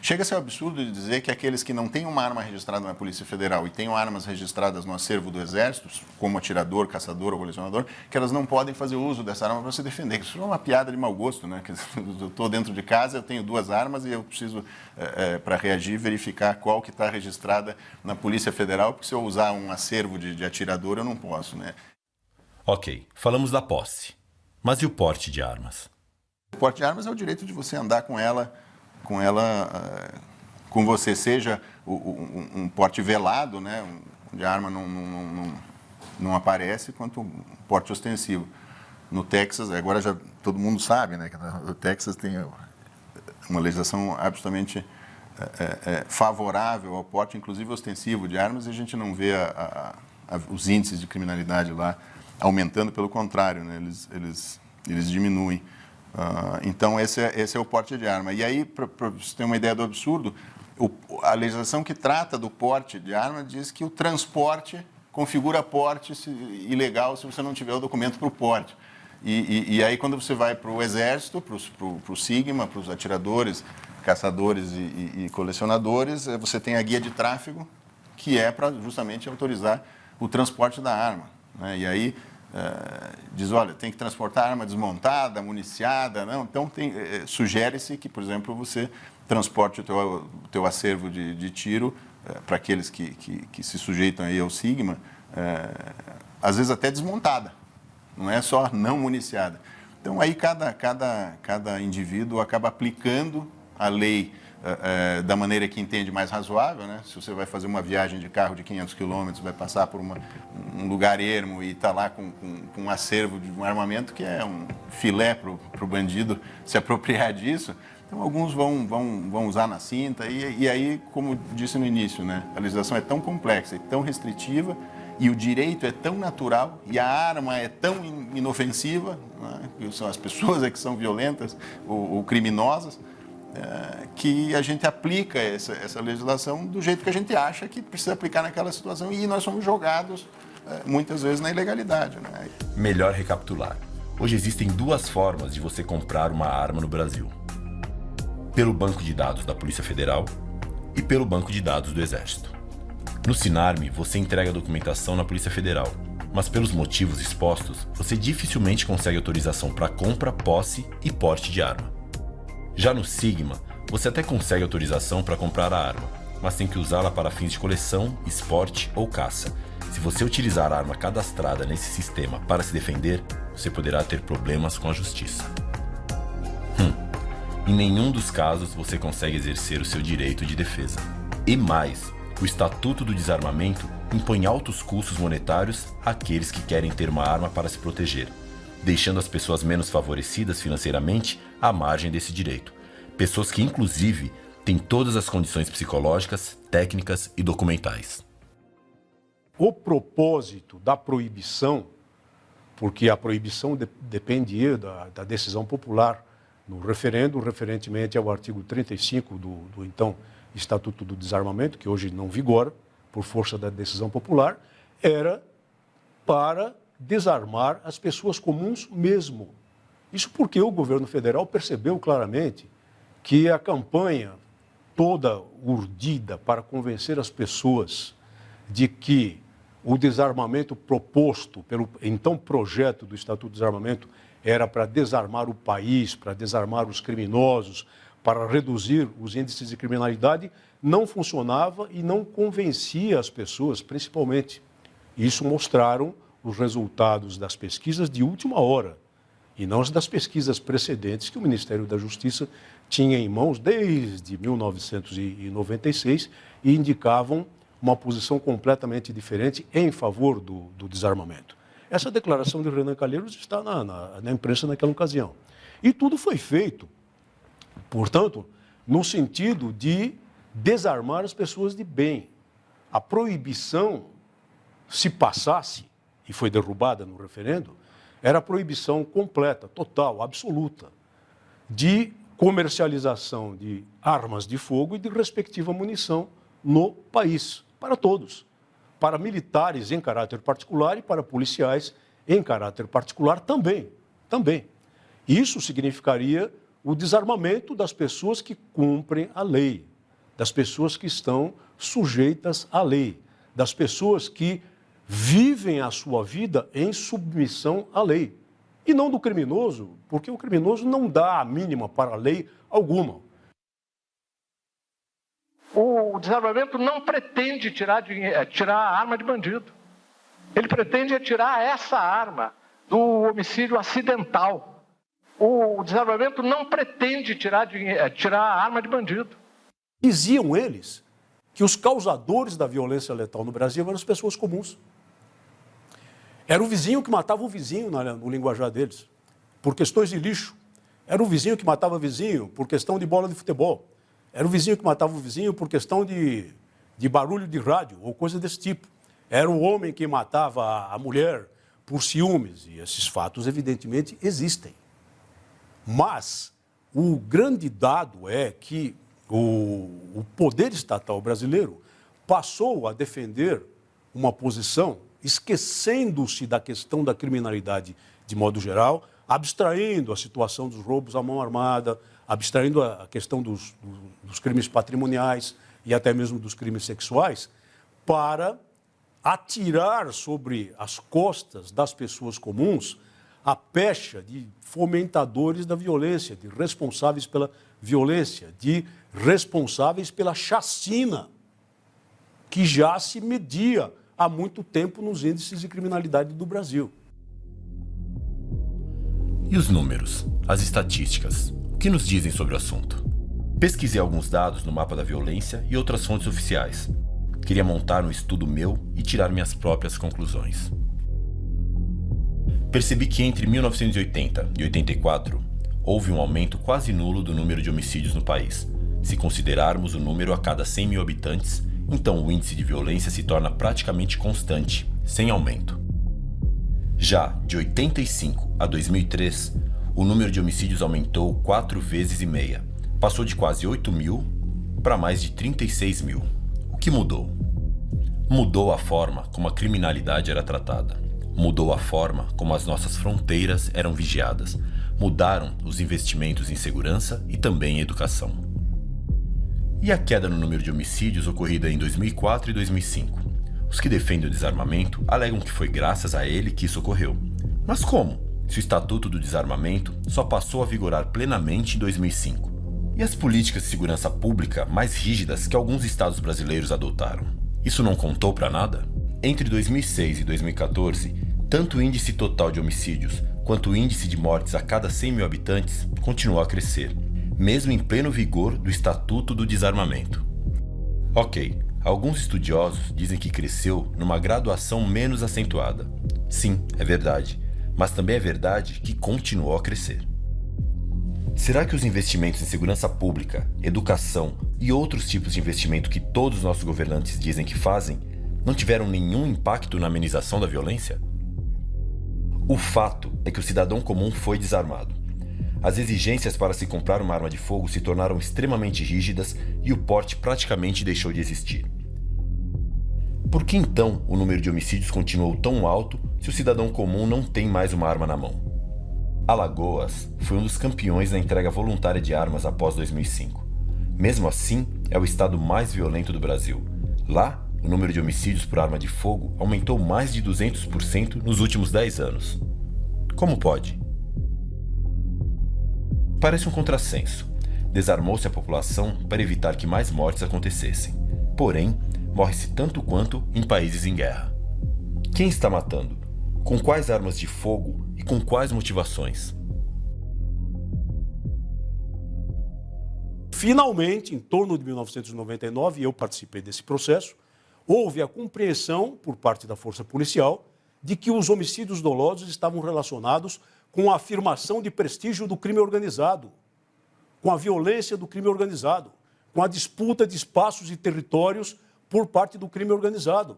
Chega a ser um absurdo de dizer que aqueles que não têm uma arma registrada na Polícia Federal e têm armas registradas no acervo do Exército, como atirador, caçador ou colecionador, que elas não podem fazer uso dessa arma para se defender. Isso é uma piada de mau gosto, né? Eu estou dentro de casa, eu tenho 2 armas e eu preciso, para reagir, verificar qual que está registrada na Polícia Federal, porque se eu usar um acervo de atirador, eu não posso, né? Ok, falamos da posse. Mas e o porte de armas? O porte de armas é o direito de você andar com ela com você, seja um porte velado, né, onde a arma não aparece, quanto um porte ostensivo. No Texas, agora já todo mundo sabe, né, que o Texas tem uma legislação absolutamente favorável ao porte, inclusive ostensivo, de armas, e a gente não vê os índices de criminalidade lá aumentando, pelo contrário, né, eles diminuem. Então, esse é o porte de arma. E aí, para você ter uma ideia do absurdo, a legislação que trata do porte de arma diz que o transporte configura porte ilegal se você não tiver o documento para o porte. E aí, quando você vai para o Exército, para o Sigma, para os atiradores, caçadores e colecionadores, você tem a guia de tráfego, que é para justamente autorizar o transporte da arma, né? E aí diz, olha, tem que transportar arma desmontada, municiada, não? Então sugere-se que, por exemplo, você transporte o teu acervo de tiro para aqueles que se sujeitam aí ao Sigma, às vezes até desmontada, não é só não municiada. Então aí cada indivíduo acaba aplicando a lei da maneira que entende mais razoável, né? Se você vai fazer uma viagem de carro de 500 quilômetros, vai passar por um lugar ermo e está lá com um acervo de um armamento que é um filé para o bandido se apropriar disso, então alguns vão usar na cinta e aí, como disse no início, né? A legislação é tão complexa e tão restritiva e o direito é tão natural e a arma é tão inofensiva, né? São as pessoas que são violentas ou criminosas, que a gente aplica essa legislação do jeito que a gente acha que precisa aplicar naquela situação e nós somos jogados muitas vezes na ilegalidade, né? Melhor recapitular. Hoje existem 2 formas de você comprar uma arma no Brasil: pelo banco de dados da Polícia Federal e pelo banco de dados do Exército. No Sinarme, você entrega a documentação na Polícia Federal, mas pelos motivos expostos, você dificilmente consegue autorização para compra, posse e porte de arma. Já no Sigma, você até consegue autorização para comprar a arma, mas tem que usá-la para fins de coleção, esporte ou caça. Se você utilizar a arma cadastrada nesse sistema para se defender, você poderá ter problemas com a justiça. Em nenhum dos casos você consegue exercer o seu direito de defesa. E mais, o Estatuto do Desarmamento impõe altos custos monetários àqueles que querem ter uma arma para se proteger, deixando as pessoas menos favorecidas financeiramente à margem desse direito. Pessoas que, inclusive, têm todas as condições psicológicas, técnicas e documentais. O propósito da proibição, porque a proibição dependia da decisão popular no referendo, referentemente ao artigo 35 do então Estatuto do Desarmamento, que hoje não vigora, por força da decisão popular, era para desarmar as pessoas comuns mesmo. Isso porque o governo federal percebeu claramente que a campanha toda urdida para convencer as pessoas de que o desarmamento proposto pelo então projeto do Estatuto do Desarmamento era para desarmar o país, para desarmar os criminosos, para reduzir os índices de criminalidade, não funcionava e não convencia as pessoas, principalmente. Isso mostraram os resultados das pesquisas de última hora, e não as das pesquisas precedentes que o Ministério da Justiça tinha em mãos desde 1996 e indicavam uma posição completamente diferente em favor do desarmamento. Essa declaração de Renan Calheiros está na imprensa naquela ocasião. E tudo foi feito Portanto, no sentido de desarmar as pessoas de bem. A proibição, se passasse, e foi derrubada no referendo, era a proibição completa, total, absoluta, de comercialização de armas de fogo e de respectiva munição no país, para todos. Para militares em caráter particular e para policiais em caráter particular também. Isso significaria o desarmamento das pessoas que cumprem a lei, das pessoas que estão sujeitas à lei, das pessoas que vivem a sua vida em submissão à lei. E não do criminoso, porque o criminoso não dá a mínima para a lei alguma. O desarmamento não pretende tirar a arma de bandido. Ele pretende tirar essa arma do homicídio acidental. O desarmamento não pretende tirar a arma de bandido. Diziam eles que os causadores da violência letal no Brasil eram as pessoas comuns. Era o vizinho que matava o vizinho no linguajar deles, por questões de lixo. Era o vizinho que matava o vizinho por questão de bola de futebol. Era o vizinho que matava o vizinho por questão de barulho de rádio ou coisa desse tipo. Era o homem que matava a mulher por ciúmes. E esses fatos, evidentemente, existem. Mas o grande dado é que o poder estatal brasileiro passou a defender uma posição esquecendo-se da questão da criminalidade de modo geral, abstraindo a situação dos roubos à mão armada, abstraindo a questão dos crimes patrimoniais e até mesmo dos crimes sexuais, para atirar sobre as costas das pessoas comuns a pecha de fomentadores da violência, de responsáveis pela violência, de responsáveis pela chacina, que já se media há muito tempo nos índices de criminalidade do Brasil. E os números, as estatísticas, o que nos dizem sobre o assunto? Pesquisei alguns dados no mapa da violência e outras fontes oficiais. Queria montar um estudo meu e tirar minhas próprias conclusões. Percebi que entre 1980 e 84 houve um aumento quase nulo do número de homicídios no país. Se considerarmos o número a cada 100 mil habitantes, então o índice de violência se torna praticamente constante, sem aumento. Já de 85 a 2003, o número de homicídios aumentou 4,5 vezes. Passou de quase 8 mil para mais de 36 mil. O que mudou? Mudou a forma como a criminalidade era tratada. Mudou a forma como as nossas fronteiras eram vigiadas. Mudaram os investimentos em segurança e também em educação. E a queda no número de homicídios ocorrida em 2004 e 2005? Os que defendem o desarmamento alegam que foi graças a ele que isso ocorreu. Mas como? Se o Estatuto do Desarmamento só passou a vigorar plenamente em 2005. E as políticas de segurança pública mais rígidas que alguns estados brasileiros adotaram? Isso não contou para nada? Entre 2006 e 2014, tanto o índice total de homicídios quanto o índice de mortes a cada 100 mil habitantes continuou a crescer, mesmo em pleno vigor do Estatuto do Desarmamento. Ok, alguns estudiosos dizem que cresceu numa graduação menos acentuada. Sim, é verdade, mas também é verdade que continuou a crescer. Será que os investimentos em segurança pública, educação e outros tipos de investimento que todos os nossos governantes dizem que fazem não tiveram nenhum impacto na amenização da violência? O fato é que o cidadão comum foi desarmado. As exigências para se comprar uma arma de fogo se tornaram extremamente rígidas e o porte praticamente deixou de existir. Por que então o número de homicídios continuou tão alto se o cidadão comum não tem mais uma arma na mão? Alagoas foi um dos campeões na entrega voluntária de armas após 2005. Mesmo assim, é o estado mais violento do Brasil. Lá, o número de homicídios por arma de fogo aumentou mais de 200% nos últimos 10 anos. Como pode? Parece um contrassenso. Desarmou-se a população para evitar que mais mortes acontecessem. Porém, morre-se tanto quanto em países em guerra. Quem está matando? Com quais armas de fogo e com quais motivações? Finalmente, em torno de 1999, e eu participei desse processo, houve a compreensão por parte da força policial de que os homicídios dolosos estavam relacionados com a afirmação de prestígio do crime organizado, com a violência do crime organizado, com a disputa de espaços e territórios por parte do crime organizado,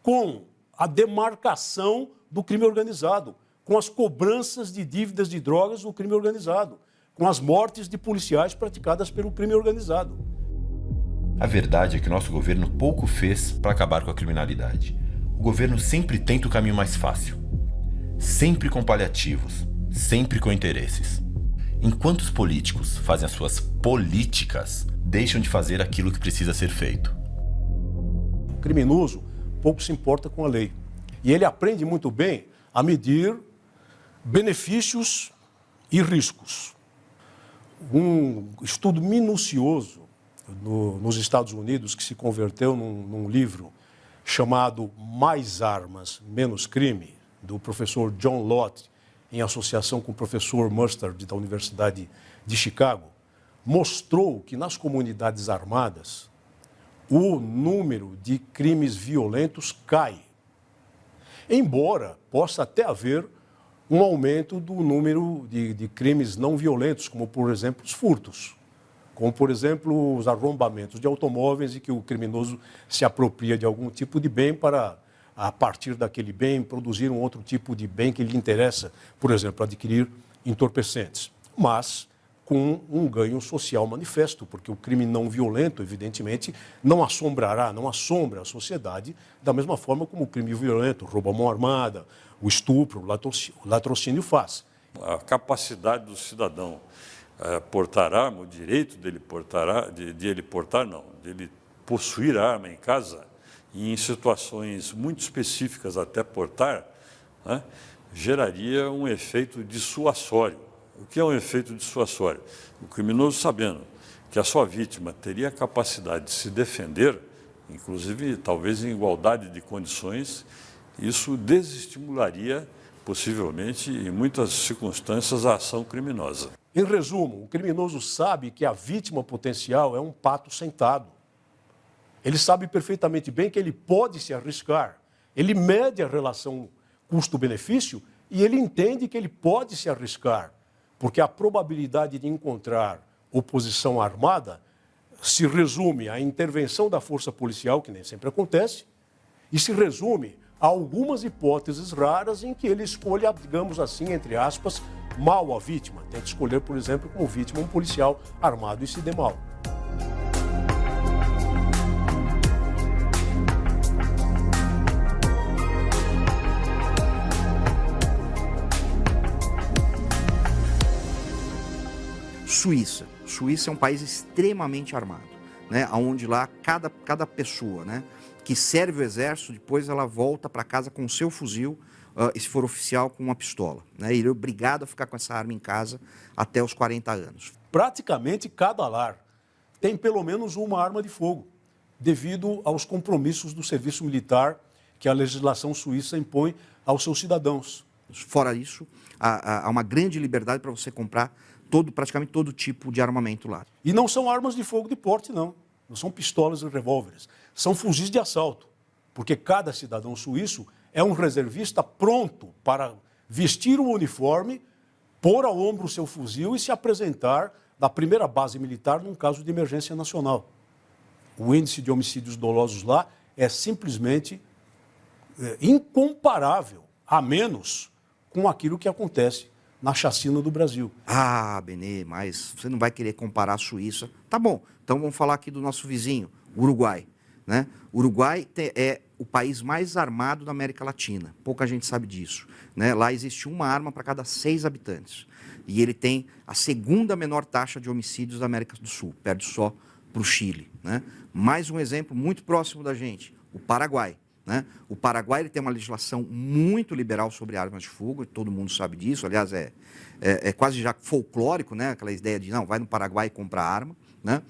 com a demarcação do crime organizado, com as cobranças de dívidas de drogas no crime organizado, com as mortes de policiais praticadas pelo crime organizado. A verdade é que o nosso governo pouco fez para acabar com a criminalidade. O governo sempre tenta o caminho mais fácil. Sempre com paliativos, sempre com interesses. Enquanto os políticos fazem as suas políticas, deixam de fazer aquilo que precisa ser feito. O criminoso pouco se importa com a lei. E ele aprende muito bem a medir benefícios e riscos. Um estudo minucioso nos Estados Unidos, que se converteu num livro chamado Mais Armas, Menos Crime, do professor John Lott, em associação com o professor Mustard, da Universidade de Chicago, mostrou que nas comunidades armadas o número de crimes violentos cai. Embora possa até haver um aumento do número de crimes não violentos, como, por exemplo, os furtos, como, por exemplo, os arrombamentos de automóveis, e que o criminoso se apropria de algum tipo de bem para, a partir daquele bem, produzir um outro tipo de bem que lhe interessa, por exemplo, adquirir entorpecentes. Mas com um ganho social manifesto, porque o crime não violento, evidentemente, não assombra a sociedade da mesma forma como o crime violento, o roubo à mão armada, o estupro, o latrocínio faz. A capacidade do cidadão portar arma, o direito dele portar, de ele possuir arma em casa, e em situações muito específicas até portar, né, geraria um efeito dissuasório. O que é um efeito dissuasório? O criminoso, sabendo que a sua vítima teria a capacidade de se defender, inclusive talvez em igualdade de condições, isso desestimularia, possivelmente, em muitas circunstâncias, a ação criminosa. Em resumo, o criminoso sabe que a vítima potencial é um pato sentado. Ele sabe perfeitamente bem que ele pode se arriscar. Ele mede a relação custo-benefício e ele entende que ele pode se arriscar, porque a probabilidade de encontrar oposição armada se resume à intervenção da força policial, que nem sempre acontece, e se resume a algumas hipóteses raras em que ele escolha, digamos assim, entre aspas, mal a vítima. Tem que escolher, por exemplo, como vítima um policial armado e se dê mal. Suíça. Suíça é um país extremamente armado, né? Onde lá cada pessoa, né, que serve o exército, depois ela volta para casa com o seu fuzil, e se for oficial, com uma pistola, né? Ele é obrigado a ficar com essa arma em casa até os 40 anos. Praticamente cada lar tem pelo menos uma arma de fogo, devido aos compromissos do serviço militar que a legislação suíça impõe aos seus cidadãos. Fora isso, há uma grande liberdade para você comprar praticamente todo tipo de armamento lá. E não são armas de fogo de porte, não. Não são pistolas e revólveres. São fuzis de assalto. Porque cada cidadão suíço é um reservista pronto para vestir o uniforme, pôr ao ombro o seu fuzil e se apresentar na primeira base militar num caso de emergência nacional. O índice de homicídios dolosos lá é simplesmente incomparável, a menos com aquilo que acontece na chacina do Brasil. Ah, Benê, mas você não vai querer comparar a Suíça. Tá bom, então vamos falar aqui do nosso vizinho, Uruguai, né? O Uruguai é o país mais armado da América Latina. Pouca gente sabe disso, né? Lá existe uma arma para cada 6 habitantes. E ele tem a segunda menor taxa de homicídios da América do Sul, perde só para o Chile, né? Mais um exemplo muito próximo da gente, o Paraguai. Né? O Paraguai ele tem uma legislação muito liberal sobre armas de fogo, todo mundo sabe disso, aliás, é quase já folclórico, né? Aquela ideia de, não, vai no Paraguai e compra arma. Né?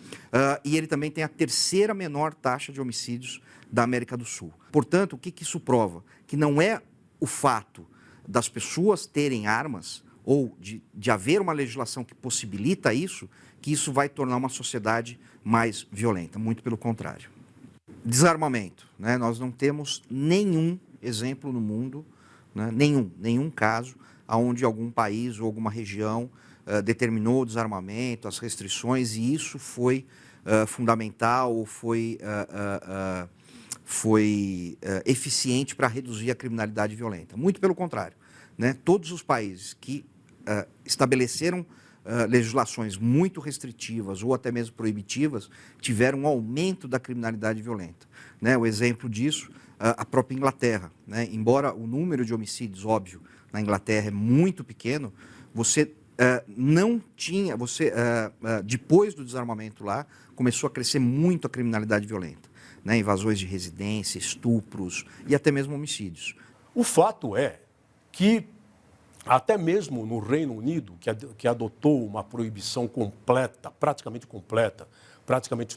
E ele também tem a terceira menor taxa de homicídios da América do Sul. Portanto, o que isso prova? Que não é o fato das pessoas terem armas ou de haver uma legislação que possibilita isso, que isso vai tornar uma sociedade mais violenta, muito pelo contrário. Desarmamento, né? Nós não temos nenhum exemplo no mundo, né? nenhum caso onde algum país ou alguma região determinou o desarmamento, as restrições, e isso foi fundamental, ou foi eficiente para reduzir a criminalidade violenta. Muito pelo contrário, né? Todos os países que estabeleceram legislações muito restritivas ou até mesmo proibitivas tiveram um aumento da criminalidade violenta, né? O exemplo disso, a própria Inglaterra, né? Embora o número de homicídios, óbvio, na Inglaterra é muito pequeno, você não tinha, depois do desarmamento lá, começou a crescer muito a criminalidade violenta, né? Invasões de residência, estupros e até mesmo homicídios. O fato é que, até mesmo no Reino Unido, que adotou uma proibição completa, praticamente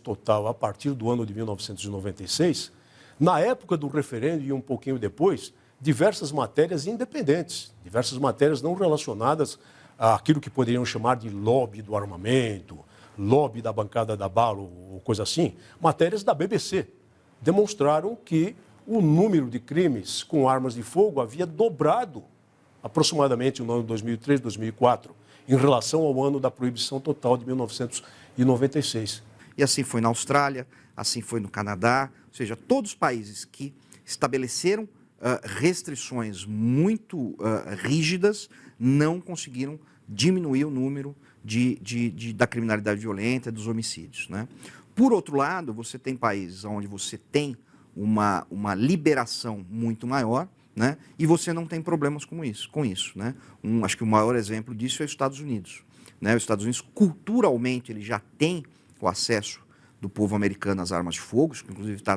total, a partir do ano de 1996, na época do referendo e um pouquinho depois, diversas matérias independentes, diversas matérias não relacionadas àquilo que poderiam chamar de lobby do armamento, lobby da bancada da bala ou coisa assim, matérias da BBC, demonstraram que o número de crimes com armas de fogo havia dobrado aproximadamente no ano 2003, 2004, em relação ao ano da proibição total de 1996. E assim foi na Austrália, assim foi no Canadá, ou seja, todos os países que estabeleceram restrições muito rígidas não conseguiram diminuir o número da criminalidade violenta, dos homicídios, né? Por outro lado, você tem países onde você tem uma liberação muito maior, né? E você não tem problemas com isso, né? Acho que o maior exemplo disso é os Estados Unidos, né? Os Estados Unidos, culturalmente, ele já tem o acesso do povo americano às armas de fogo, que inclusive está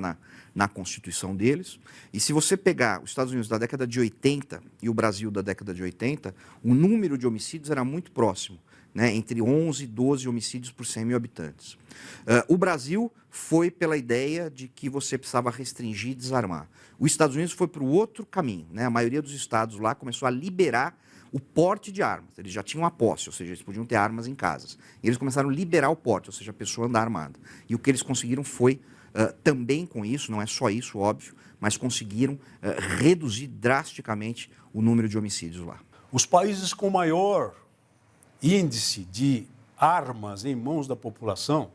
na Constituição deles. E se você pegar os Estados Unidos da década de 80 e o Brasil da década de 80, o número de homicídios era muito próximo, né? Entre 11 e 12 homicídios por 100 mil habitantes. O Brasil foi pela ideia de que você precisava restringir e desarmar. Os Estados Unidos foi para o outro caminho, né? A maioria dos estados lá começou a liberar o porte de armas. Eles já tinham a posse, ou seja, eles podiam ter armas em casas. E eles começaram a liberar o porte, ou seja, a pessoa andar armada. E o que eles conseguiram foi, também com isso, não é só isso, óbvio, mas conseguiram reduzir drasticamente o número de homicídios lá. Os países com maior índice de armas em mãos da população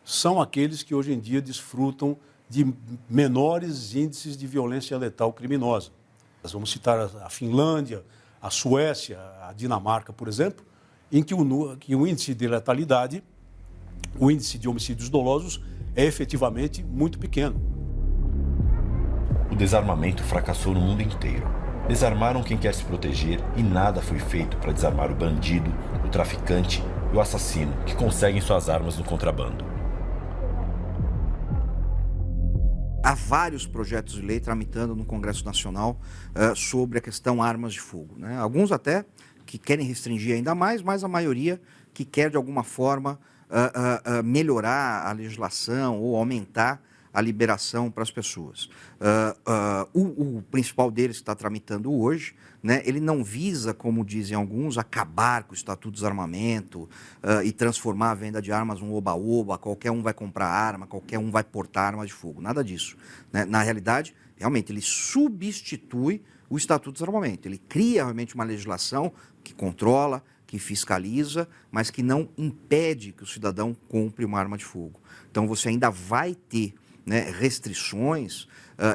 são aqueles que hoje em dia desfrutam de menores índices de violência letal criminosa. Nós vamos citar a Finlândia, a Suécia, a Dinamarca, por exemplo, em que o índice de letalidade, o índice de homicídios dolosos é efetivamente muito pequeno. O desarmamento fracassou no mundo inteiro. Desarmaram quem quer se proteger e nada foi feito para desarmar o bandido, o traficante e o assassino que conseguem suas armas no contrabando. Há vários projetos de lei tramitando no Congresso Nacional sobre a questão armas de fogo, né? Alguns até que querem restringir ainda mais, mas a maioria que quer, de alguma forma, melhorar a legislação ou aumentar a liberação para as pessoas. O principal deles que está tramitando hoje, né, ele não visa, como dizem alguns, acabar com o Estatuto do Desarmamento e transformar a venda de armas um oba-oba, qualquer um vai comprar arma, qualquer um vai portar arma de fogo. Nada disso, né? Na realidade, realmente, ele substitui o Estatuto do Desarmamento. Ele cria realmente uma legislação que controla, que fiscaliza, mas que não impede que o cidadão compre uma arma de fogo. Então, você ainda vai ter, né, restrições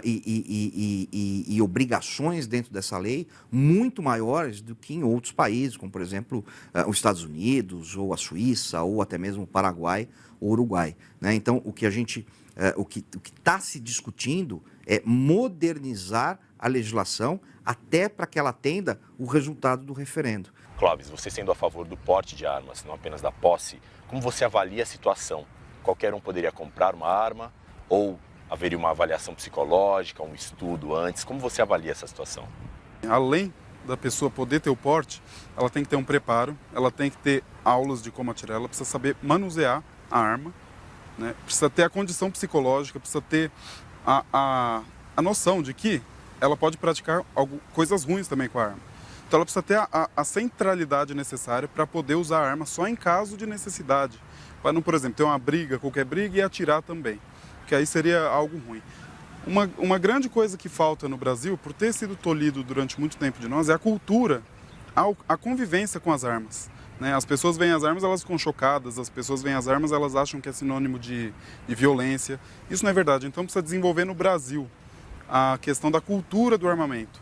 e obrigações dentro dessa lei muito maiores do que em outros países, como, por exemplo, os Estados Unidos, ou a Suíça, ou até mesmo o Paraguai ou o Uruguai, né? Então, o que está se discutindo é modernizar a legislação até para que ela atenda o resultado do referendo. Clóvis, você sendo a favor do porte de armas, não apenas da posse, como você avalia a situação? Qualquer um poderia comprar uma arma ou haveria uma avaliação psicológica, um estudo antes? Como você avalia essa situação? Além da pessoa poder ter o porte, ela tem que ter um preparo, ela tem que ter aulas de como atirar, ela precisa saber manusear a arma, né? Precisa ter a condição psicológica, precisa ter a noção de que ela pode praticar coisas ruins também com a arma. Então ela precisa ter a centralidade necessária para poder usar a arma só em caso de necessidade. Para não, por exemplo, ter uma briga, qualquer briga, e atirar também, que aí seria algo ruim. Uma grande coisa que falta no Brasil, por ter sido tolhido durante muito tempo de nós, é a cultura, a convivência com as armas. né? As pessoas veem as armas, elas ficam chocadas, as pessoas veem as armas, elas acham que é sinônimo de violência. Isso não é verdade, então precisa desenvolver no Brasil a questão da cultura do armamento,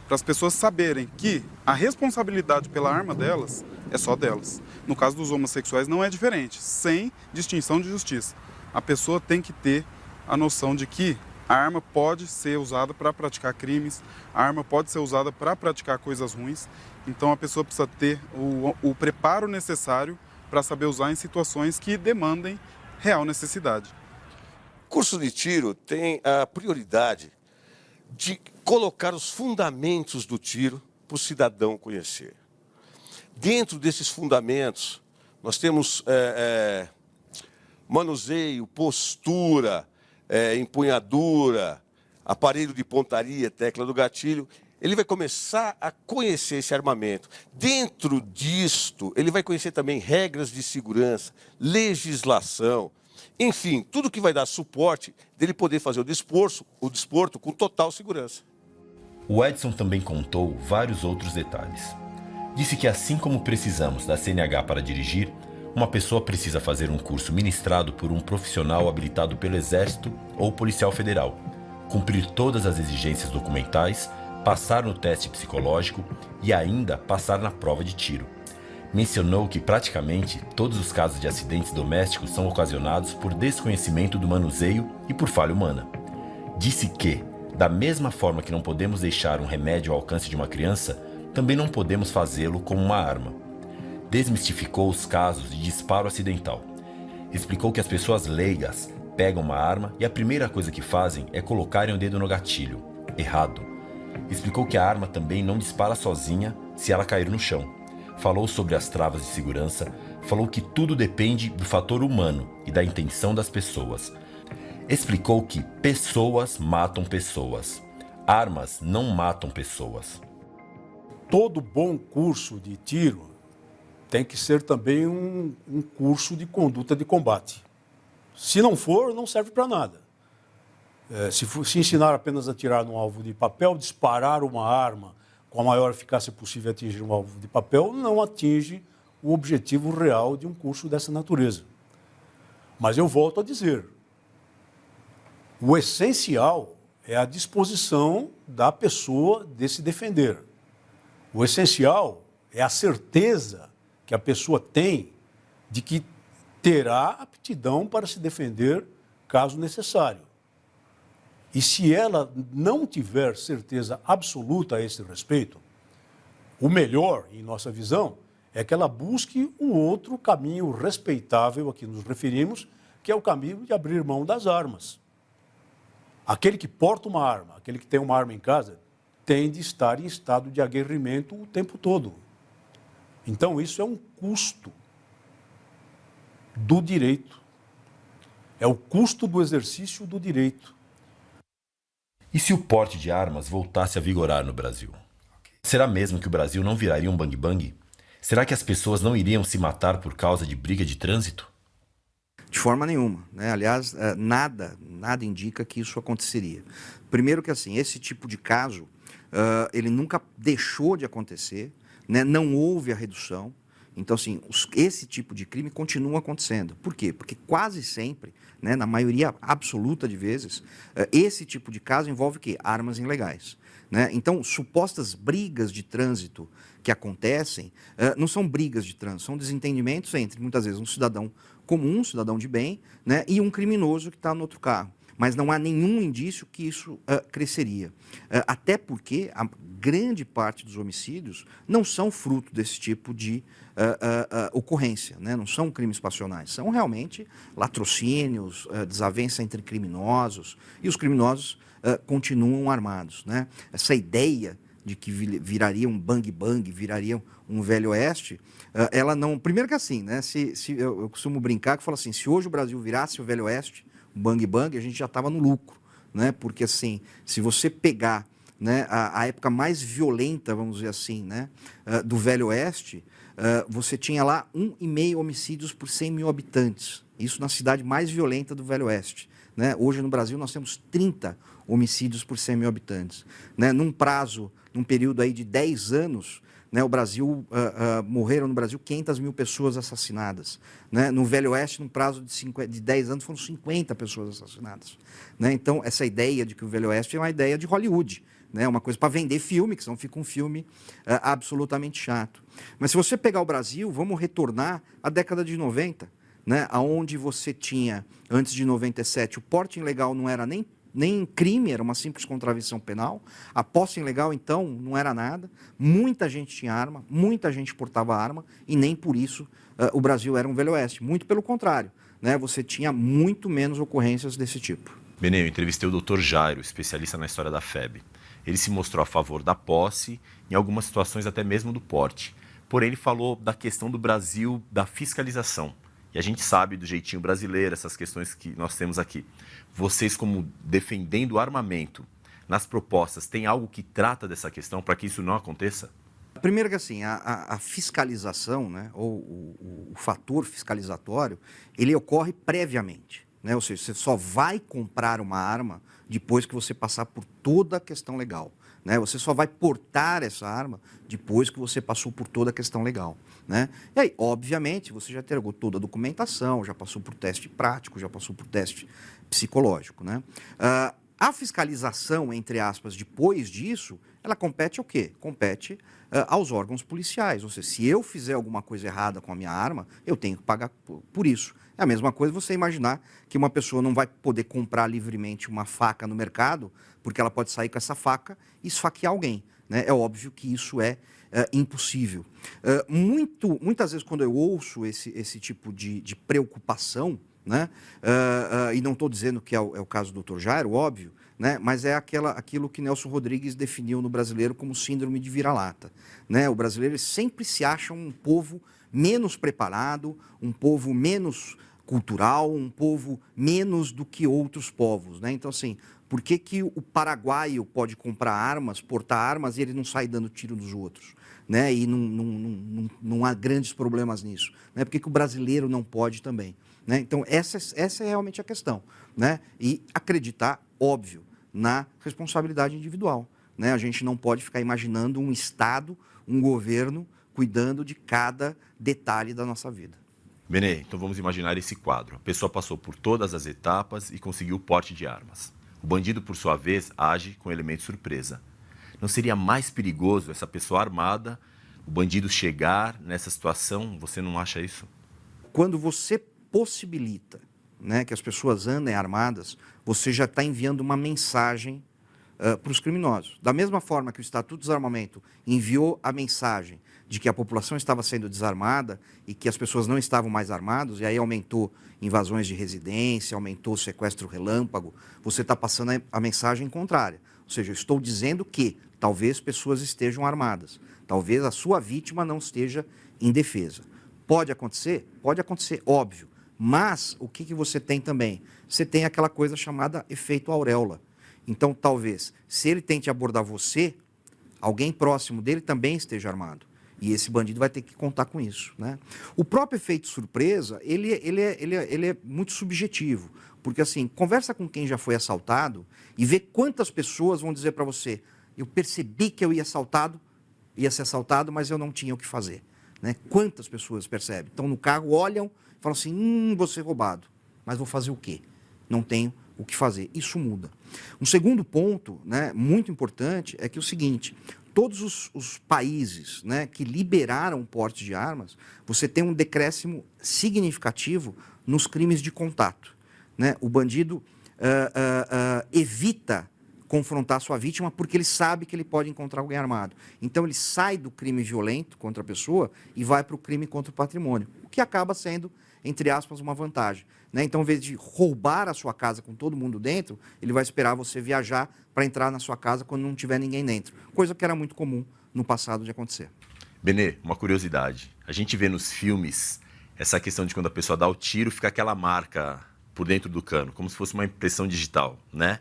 para as pessoas saberem que a responsabilidade pela arma delas é só delas. No caso dos homossexuais não é diferente, sem distinção de justiça. A pessoa tem que ter a noção de que a arma pode ser usada para praticar crimes, a arma pode ser usada para praticar coisas ruins, então a pessoa precisa ter o preparo necessário para saber usar em situações que demandem real necessidade. O curso de tiro tem a prioridade de colocar os fundamentos do tiro para o cidadão conhecer. Dentro desses fundamentos, nós temos manuseio, postura, empunhadura, aparelho de pontaria, tecla do gatilho. Ele vai começar a conhecer esse armamento. Dentro disto, ele vai conhecer também regras de segurança, legislação, enfim, tudo que vai dar suporte dele poder fazer o desporto com total segurança. O Edson também contou vários outros detalhes. Disse que assim como precisamos da CNH para dirigir, uma pessoa precisa fazer um curso ministrado por um profissional habilitado pelo Exército ou policial federal, cumprir todas as exigências documentais, passar no teste psicológico e ainda passar na prova de tiro. Mencionou que praticamente todos os casos de acidentes domésticos são ocasionados por desconhecimento do manuseio e por falha humana. Disse que, da mesma forma que não podemos deixar um remédio ao alcance de uma criança, também não podemos fazê-lo com uma arma. Desmistificou os casos de disparo acidental. Explicou que as pessoas leigas pegam uma arma e a primeira coisa que fazem é colocarem o dedo no gatilho. Errado. Explicou que a arma também não dispara sozinha se ela cair no chão. Falou sobre as travas de segurança, falou que tudo depende do fator humano e da intenção das pessoas. Explicou que pessoas matam pessoas. Armas não matam pessoas. Todo bom curso de tiro tem que ser também um curso de conduta de combate. Se não for, não serve para nada. Se ensinar apenas a atirar num alvo de papel, disparar uma arma com a maior eficácia possível atingir um alvo de papel, não atinge o objetivo real de um curso dessa natureza. Mas eu volto a dizer, o essencial é a disposição da pessoa de se defender. O essencial é a certeza que a pessoa tem de que terá aptidão para se defender caso necessário. E se ela não tiver certeza absoluta a esse respeito, o melhor, em nossa visão, é que ela busque um outro caminho respeitável a que nos referimos, que é o caminho de abrir mão das armas. Aquele que porta uma arma, aquele que tem uma arma em casa, tem de estar em estado de aguerrimento o tempo todo. Então, isso é um custo do direito. É o custo do exercício do direito. E se o porte de armas voltasse a vigorar no Brasil? Será mesmo que o Brasil não viraria um bang-bang? Será que as pessoas não iriam se matar por causa de briga de trânsito? De forma nenhuma, né? Aliás, nada indica que isso aconteceria. Primeiro que assim, esse tipo de caso, ele nunca deixou de acontecer, né? Não houve a redução. Então, assim, esse tipo de crime continua acontecendo. Por quê? Porque quase sempre, né, na maioria absoluta de vezes, esse tipo de caso envolve o quê? Armas ilegais. Né? Então, supostas brigas de trânsito que acontecem não são brigas de trânsito, são desentendimentos entre, muitas vezes, um cidadão comum, um cidadão de bem, né, e um criminoso que está no outro carro. Mas não há nenhum indício que isso cresceria. Até porque a grande parte dos homicídios não são fruto desse tipo de ocorrência, né? Não são crimes passionais, são realmente latrocínios, desavença entre criminosos, e os criminosos continuam armados. Né? Essa ideia de que viraria um bang-bang, viraria um velho oeste, ela não... Primeiro que assim, né? Eu costumo brincar que eu falo assim, se hoje o Brasil virasse o velho oeste, bang-bang, a gente já estava no lucro, né? Porque, assim, se você pegar, né, a época mais violenta, vamos dizer assim, né, do Velho Oeste, você tinha lá 1,5 homicídios por 100 mil habitantes. Isso na cidade mais violenta do Velho Oeste. Né? Hoje, no Brasil, nós temos 30 homicídios por 100 mil habitantes. Né? Num período aí de 10 anos, né? O Brasil, morreram no Brasil 500 mil pessoas assassinadas. Né? No Velho Oeste, num prazo de 10 anos, foram 50 pessoas assassinadas. Né? Então, essa ideia de que o Velho Oeste é uma ideia de Hollywood. Né? Uma coisa para vender filme, que senão fica um filme absolutamente chato. Mas se você pegar o Brasil, vamos retornar à década de 90, né? Onde você tinha, antes de 97, o porte ilegal não era nem crime, era uma simples contravenção penal. A posse ilegal, então, não era nada. Muita gente tinha arma, muita gente portava arma, e nem por isso o Brasil era um Velho Oeste. Muito pelo contrário, né? Você tinha muito menos ocorrências desse tipo. Benê, eu entrevistei o Dr. Jairo, especialista na história da FEB. Ele se mostrou a favor da posse, em algumas situações até mesmo do porte. Porém, ele falou da questão do Brasil, da fiscalização. E a gente sabe do jeitinho brasileiro, essas questões que nós temos aqui. Vocês, como defendendo o armamento, nas propostas, tem algo que trata dessa questão para que isso não aconteça? Primeiro que assim, a fiscalização, né, ou o fator fiscalizatório, ele ocorre previamente. Né? Ou seja, você só vai comprar uma arma depois que você passar por toda a questão legal. Né? Você só vai portar essa arma depois que você passou por toda a questão legal. Né? E aí, obviamente, você já entregou toda a documentação, já passou por teste prático, já passou por teste psicológico. Né? A fiscalização, entre aspas, depois disso, ela compete ao quê? Compete aos órgãos policiais. Ou seja, se eu fizer alguma coisa errada com a minha arma, eu tenho que pagar por isso. É a mesma coisa você imaginar que uma pessoa não vai poder comprar livremente uma faca no mercado, porque ela pode sair com essa faca e esfaquear alguém. Né? É óbvio que isso é impossível. Muitas vezes, quando eu ouço esse tipo de preocupação, né? E não estou dizendo que é o caso do Dr. Jairo, óbvio, né? Mas é aquilo que Nelson Rodrigues definiu no brasileiro como síndrome de vira-lata. Né? O brasileiro sempre se acha um povo menos preparado, um povo menos cultural, um povo menos do que outros povos. Né? Então, assim, por que o paraguaio pode comprar armas, portar armas, e ele não sai dando tiro nos outros? Né? E não há grandes problemas nisso. Né? Por que o brasileiro não pode também? Né? Então, essa é realmente a questão. Né? E acreditar, óbvio, na responsabilidade individual. Né? A gente não pode ficar imaginando um Estado, um governo, cuidando de cada detalhe da nossa vida. Benê, então vamos imaginar esse quadro. A pessoa passou por todas as etapas e conseguiu o porte de armas. O bandido, por sua vez, age com elemento surpresa. Não seria mais perigoso essa pessoa armada, o bandido chegar nessa situação? Você não acha isso? Quando você possibilita, né, que as pessoas andem armadas, você já está enviando uma mensagem para os criminosos. Da mesma forma que o Estatuto de Desarmamento enviou a mensagem de que a população estava sendo desarmada e que as pessoas não estavam mais armadas, e aí aumentou invasões de residência, aumentou o sequestro relâmpago, você está passando a mensagem contrária. Ou seja, eu estou dizendo que talvez pessoas estejam armadas, talvez a sua vítima não esteja indefesa. Pode acontecer? Pode acontecer, óbvio. Mas o que você tem também? Você tem aquela coisa chamada efeito auréola. Então, talvez, se ele tente abordar você, alguém próximo dele também esteja armado. E esse bandido vai ter que contar com isso. Né? O próprio efeito surpresa, ele é muito subjetivo. Porque, assim, conversa com quem já foi assaltado e vê quantas pessoas vão dizer para você: eu percebi que eu ia ser assaltado, mas eu não tinha o que fazer. Né? Quantas pessoas percebem? Estão no carro, olham e falam assim: vou ser roubado. Mas vou fazer o quê? Não tenho o que fazer. Isso muda. Um segundo ponto, né, muito importante é que é o seguinte: todos os países, né, que liberaram o porte de armas, você tem um decréscimo significativo nos crimes de contato. Né? O bandido evita confrontar sua vítima porque ele sabe que ele pode encontrar alguém armado. Então ele sai do crime violento contra a pessoa e vai para o crime contra o patrimônio, o que acaba sendo, entre aspas, uma vantagem. Né? Então, ao invés de roubar a sua casa com todo mundo dentro, ele vai esperar você viajar para entrar na sua casa quando não tiver ninguém dentro. Coisa que era muito comum no passado de acontecer. Benê, uma curiosidade. A gente vê nos filmes essa questão de quando a pessoa dá o tiro, fica aquela marca por dentro do cano, como se fosse uma impressão digital, né?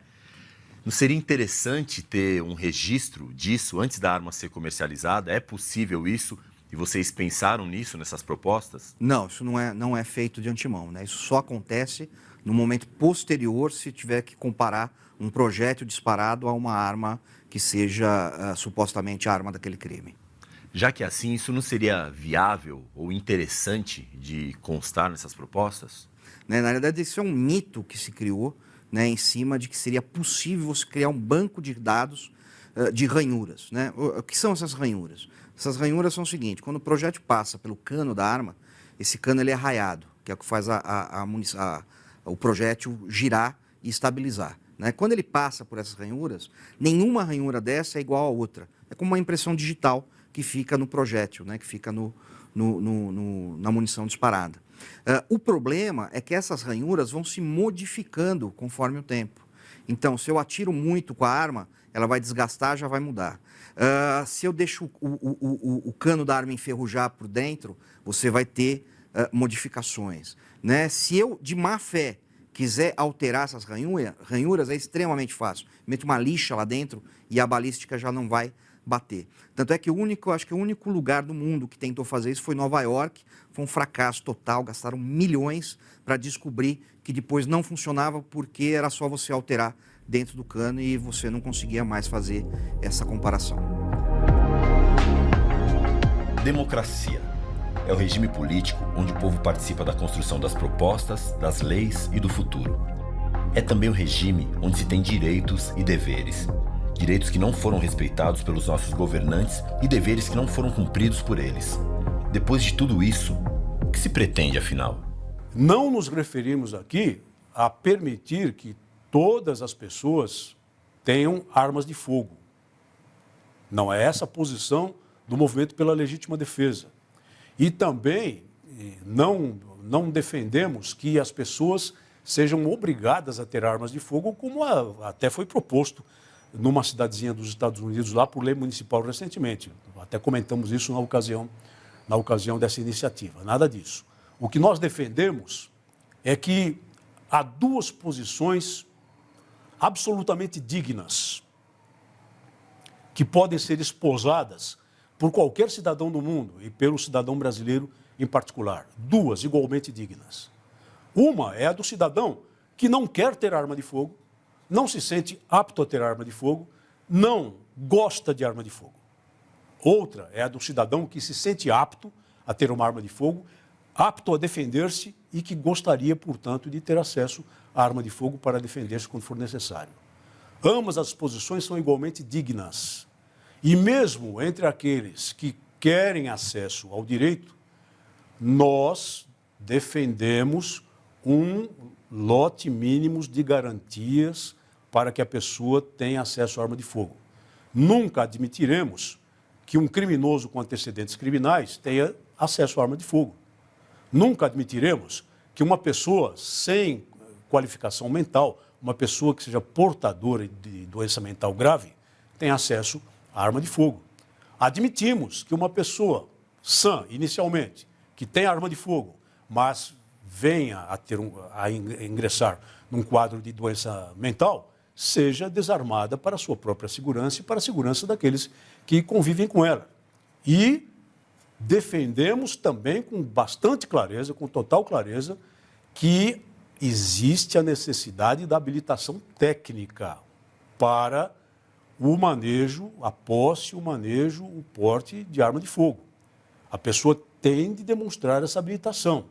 Não seria interessante ter um registro disso antes da arma ser comercializada? É possível isso? E vocês pensaram nisso, nessas propostas? Não, isso não é feito de antemão. Né? Isso só acontece no momento posterior, se tiver que comparar um projétil disparado a uma arma que seja supostamente a arma daquele crime. Já que é assim, isso não seria viável ou interessante de constar nessas propostas? Na realidade, isso é um mito que se criou, né, em cima de que seria possível você criar um banco de dados de ranhuras. Né? O que são essas ranhuras? Essas ranhuras são o seguinte: quando o projétil passa pelo cano da arma, esse cano ele é raiado, que é o que faz o projétil girar e estabilizar. Né? Quando ele passa por essas ranhuras, nenhuma ranhura dessa é igual a outra. É como uma impressão digital que fica no projétil, né? Que fica na munição disparada. O problema é que essas ranhuras vão se modificando conforme o tempo. Então, se eu atiro muito com a arma, ela vai desgastar, já vai mudar. Se eu deixo o cano da arma enferrujar por dentro, você vai ter modificações. Né? Se eu, de má fé, quiser alterar essas ranhuras, é extremamente fácil. Meto uma lixa lá dentro e a balística já não vai bater. Tanto é que acho que o único lugar do mundo que tentou fazer isso foi Nova York. Foi um fracasso total, gastaram milhões para descobrir que depois não funcionava porque era só você alterar dentro do cano e você não conseguia mais fazer essa comparação. Democracia é o regime político onde o povo participa da construção das propostas, das leis e do futuro. É também o regime onde se tem direitos e deveres. Direitos que não foram respeitados pelos nossos governantes e deveres que não foram cumpridos por eles. Depois de tudo isso, o que se pretende, afinal? Não nos referimos aqui a permitir que todas as pessoas tenham armas de fogo. Não é essa a posição do movimento pela legítima defesa. E também não defendemos que as pessoas sejam obrigadas a ter armas de fogo, como até foi proposto numa cidadezinha dos Estados Unidos, lá por lei municipal recentemente. Até comentamos isso na ocasião dessa iniciativa. Nada disso. O que nós defendemos é que há duas posições absolutamente dignas que podem ser esposadas por qualquer cidadão do mundo e pelo cidadão brasileiro em particular. Duas igualmente dignas. Uma é a do cidadão que não quer ter arma de fogo, não se sente apto a ter arma de fogo, não gosta de arma de fogo. Outra é a do cidadão que se sente apto a ter uma arma de fogo, apto a defender-se e que gostaria, portanto, de ter acesso à arma de fogo para defender-se quando for necessário. Ambas as posições são igualmente dignas. E mesmo entre aqueles que querem acesso ao direito, nós defendemos um lote mínimo de garantias para que a pessoa tenha acesso à arma de fogo. Nunca admitiremos que um criminoso com antecedentes criminais tenha acesso à arma de fogo. Nunca admitiremos que uma pessoa sem qualificação mental, uma pessoa que seja portadora de doença mental grave, tenha acesso à arma de fogo. Admitimos que uma pessoa sã, inicialmente, que tem arma de fogo, mas venha a ingressar num quadro de doença mental, seja desarmada para a sua própria segurança e para a segurança daqueles que convivem com ela. E defendemos também com bastante clareza, com total clareza, que existe a necessidade da habilitação técnica para o manejo, a posse, o manejo, o porte de arma de fogo. A pessoa tem de demonstrar essa habilitação.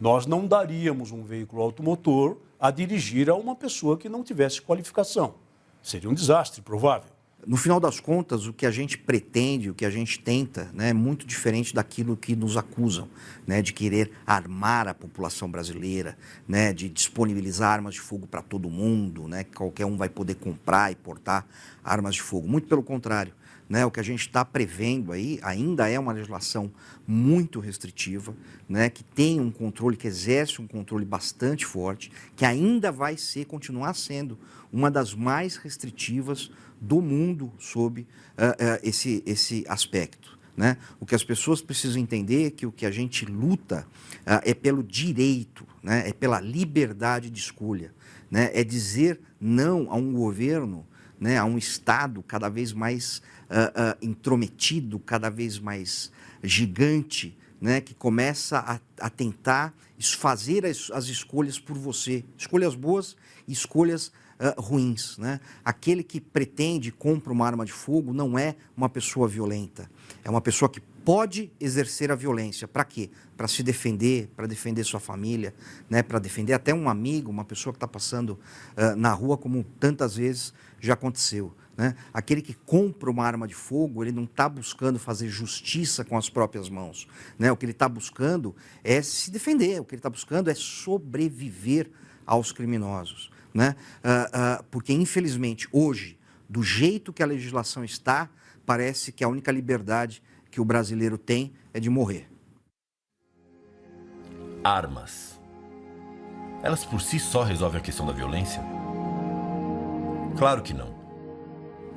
Nós não daríamos um veículo automotor a dirigir a uma pessoa que não tivesse qualificação. Seria um desastre provável. No final das contas, o que a gente pretende, o que a gente tenta, né, é muito diferente daquilo que nos acusam, né, de querer armar a população brasileira, né, de disponibilizar armas de fogo para todo mundo, né, que qualquer um vai poder comprar e portar armas de fogo. Muito pelo contrário. Né, o que a gente está prevendo aí ainda é uma legislação muito restritiva, né, que tem um controle, que exerce um controle bastante forte, que ainda vai continuar sendo uma das mais restritivas do mundo sob esse aspecto. Né? O que as pessoas precisam entender é que o que a gente luta é pelo direito, né, é pela liberdade de escolha, né, é dizer não a um governo, né, a um Estado cada vez mais intrometido, cada vez mais gigante, né, que começa a tentar fazer as escolhas por você, escolhas boas e escolhas ruins, né? Aquele que pretende e compra uma arma de fogo não é uma pessoa violenta. É uma pessoa que pode exercer a violência. Para quê? Para se defender, para defender sua família, né? Para defender até um amigo, uma pessoa que está passando na rua, como tantas vezes já aconteceu. Né? Aquele que compra uma arma de fogo, ele não está buscando fazer justiça com as próprias mãos. Né? O que ele está buscando é se defender, o que ele está buscando é sobreviver aos criminosos. Né? Porque, infelizmente, hoje, do jeito que a legislação está, parece que a única liberdade que o brasileiro tem é de morrer. Armas. Elas por si só resolvem a questão da violência? Claro que não.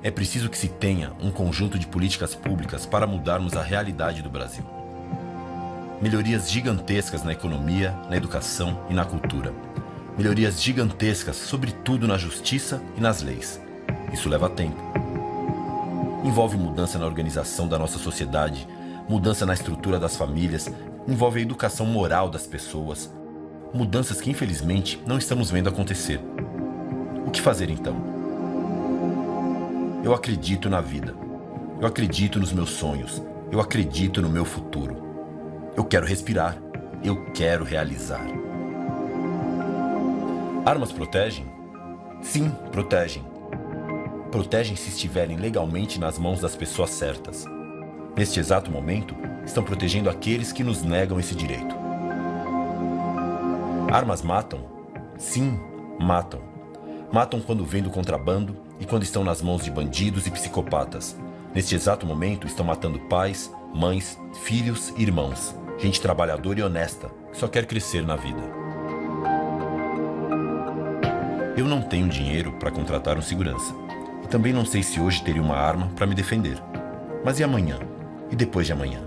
É preciso que se tenha um conjunto de políticas públicas para mudarmos a realidade do Brasil. Melhorias gigantescas na economia, na educação e na cultura. Melhorias gigantescas, sobretudo na justiça e nas leis. Isso leva tempo. Envolve mudança na organização da nossa sociedade, mudança na estrutura das famílias, envolve a educação moral das pessoas. Mudanças que, infelizmente, não estamos vendo acontecer. O que fazer então? Eu acredito na vida. Eu acredito nos meus sonhos. Eu acredito no meu futuro. Eu quero respirar. Eu quero realizar. Armas protegem? Sim, protegem. Protegem se estiverem legalmente nas mãos das pessoas certas. Neste exato momento, estão protegendo aqueles que nos negam esse direito. Armas matam? Sim, matam. Matam quando vêm do contrabando e quando estão nas mãos de bandidos e psicopatas. Neste exato momento, estão matando pais, mães, filhos e irmãos. Gente trabalhadora e honesta, que só quer crescer na vida. Eu não tenho dinheiro para contratar um segurança. E também não sei se hoje teria uma arma para me defender. Mas e amanhã? E depois de amanhã?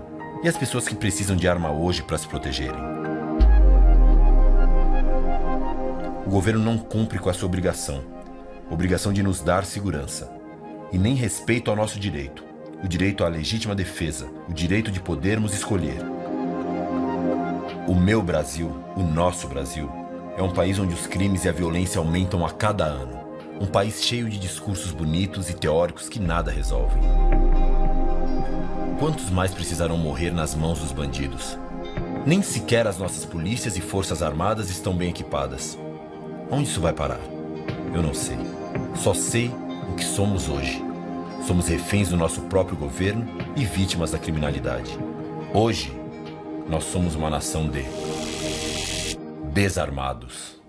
E as pessoas que precisam de arma hoje para se protegerem? O governo não cumpre com a sua obrigação de nos dar segurança, e nem respeito ao nosso direito, o direito à legítima defesa, o direito de podermos escolher. O meu Brasil, o nosso Brasil, é um país onde os crimes e a violência aumentam a cada ano, um país cheio de discursos bonitos e teóricos que nada resolvem. Quantos mais precisarão morrer nas mãos dos bandidos? Nem sequer as nossas polícias e forças armadas estão bem equipadas. Onde isso vai parar? Eu não sei. Só sei o que somos hoje. Somos reféns do nosso próprio governo e vítimas da criminalidade. Hoje, nós somos uma nação de desarmados.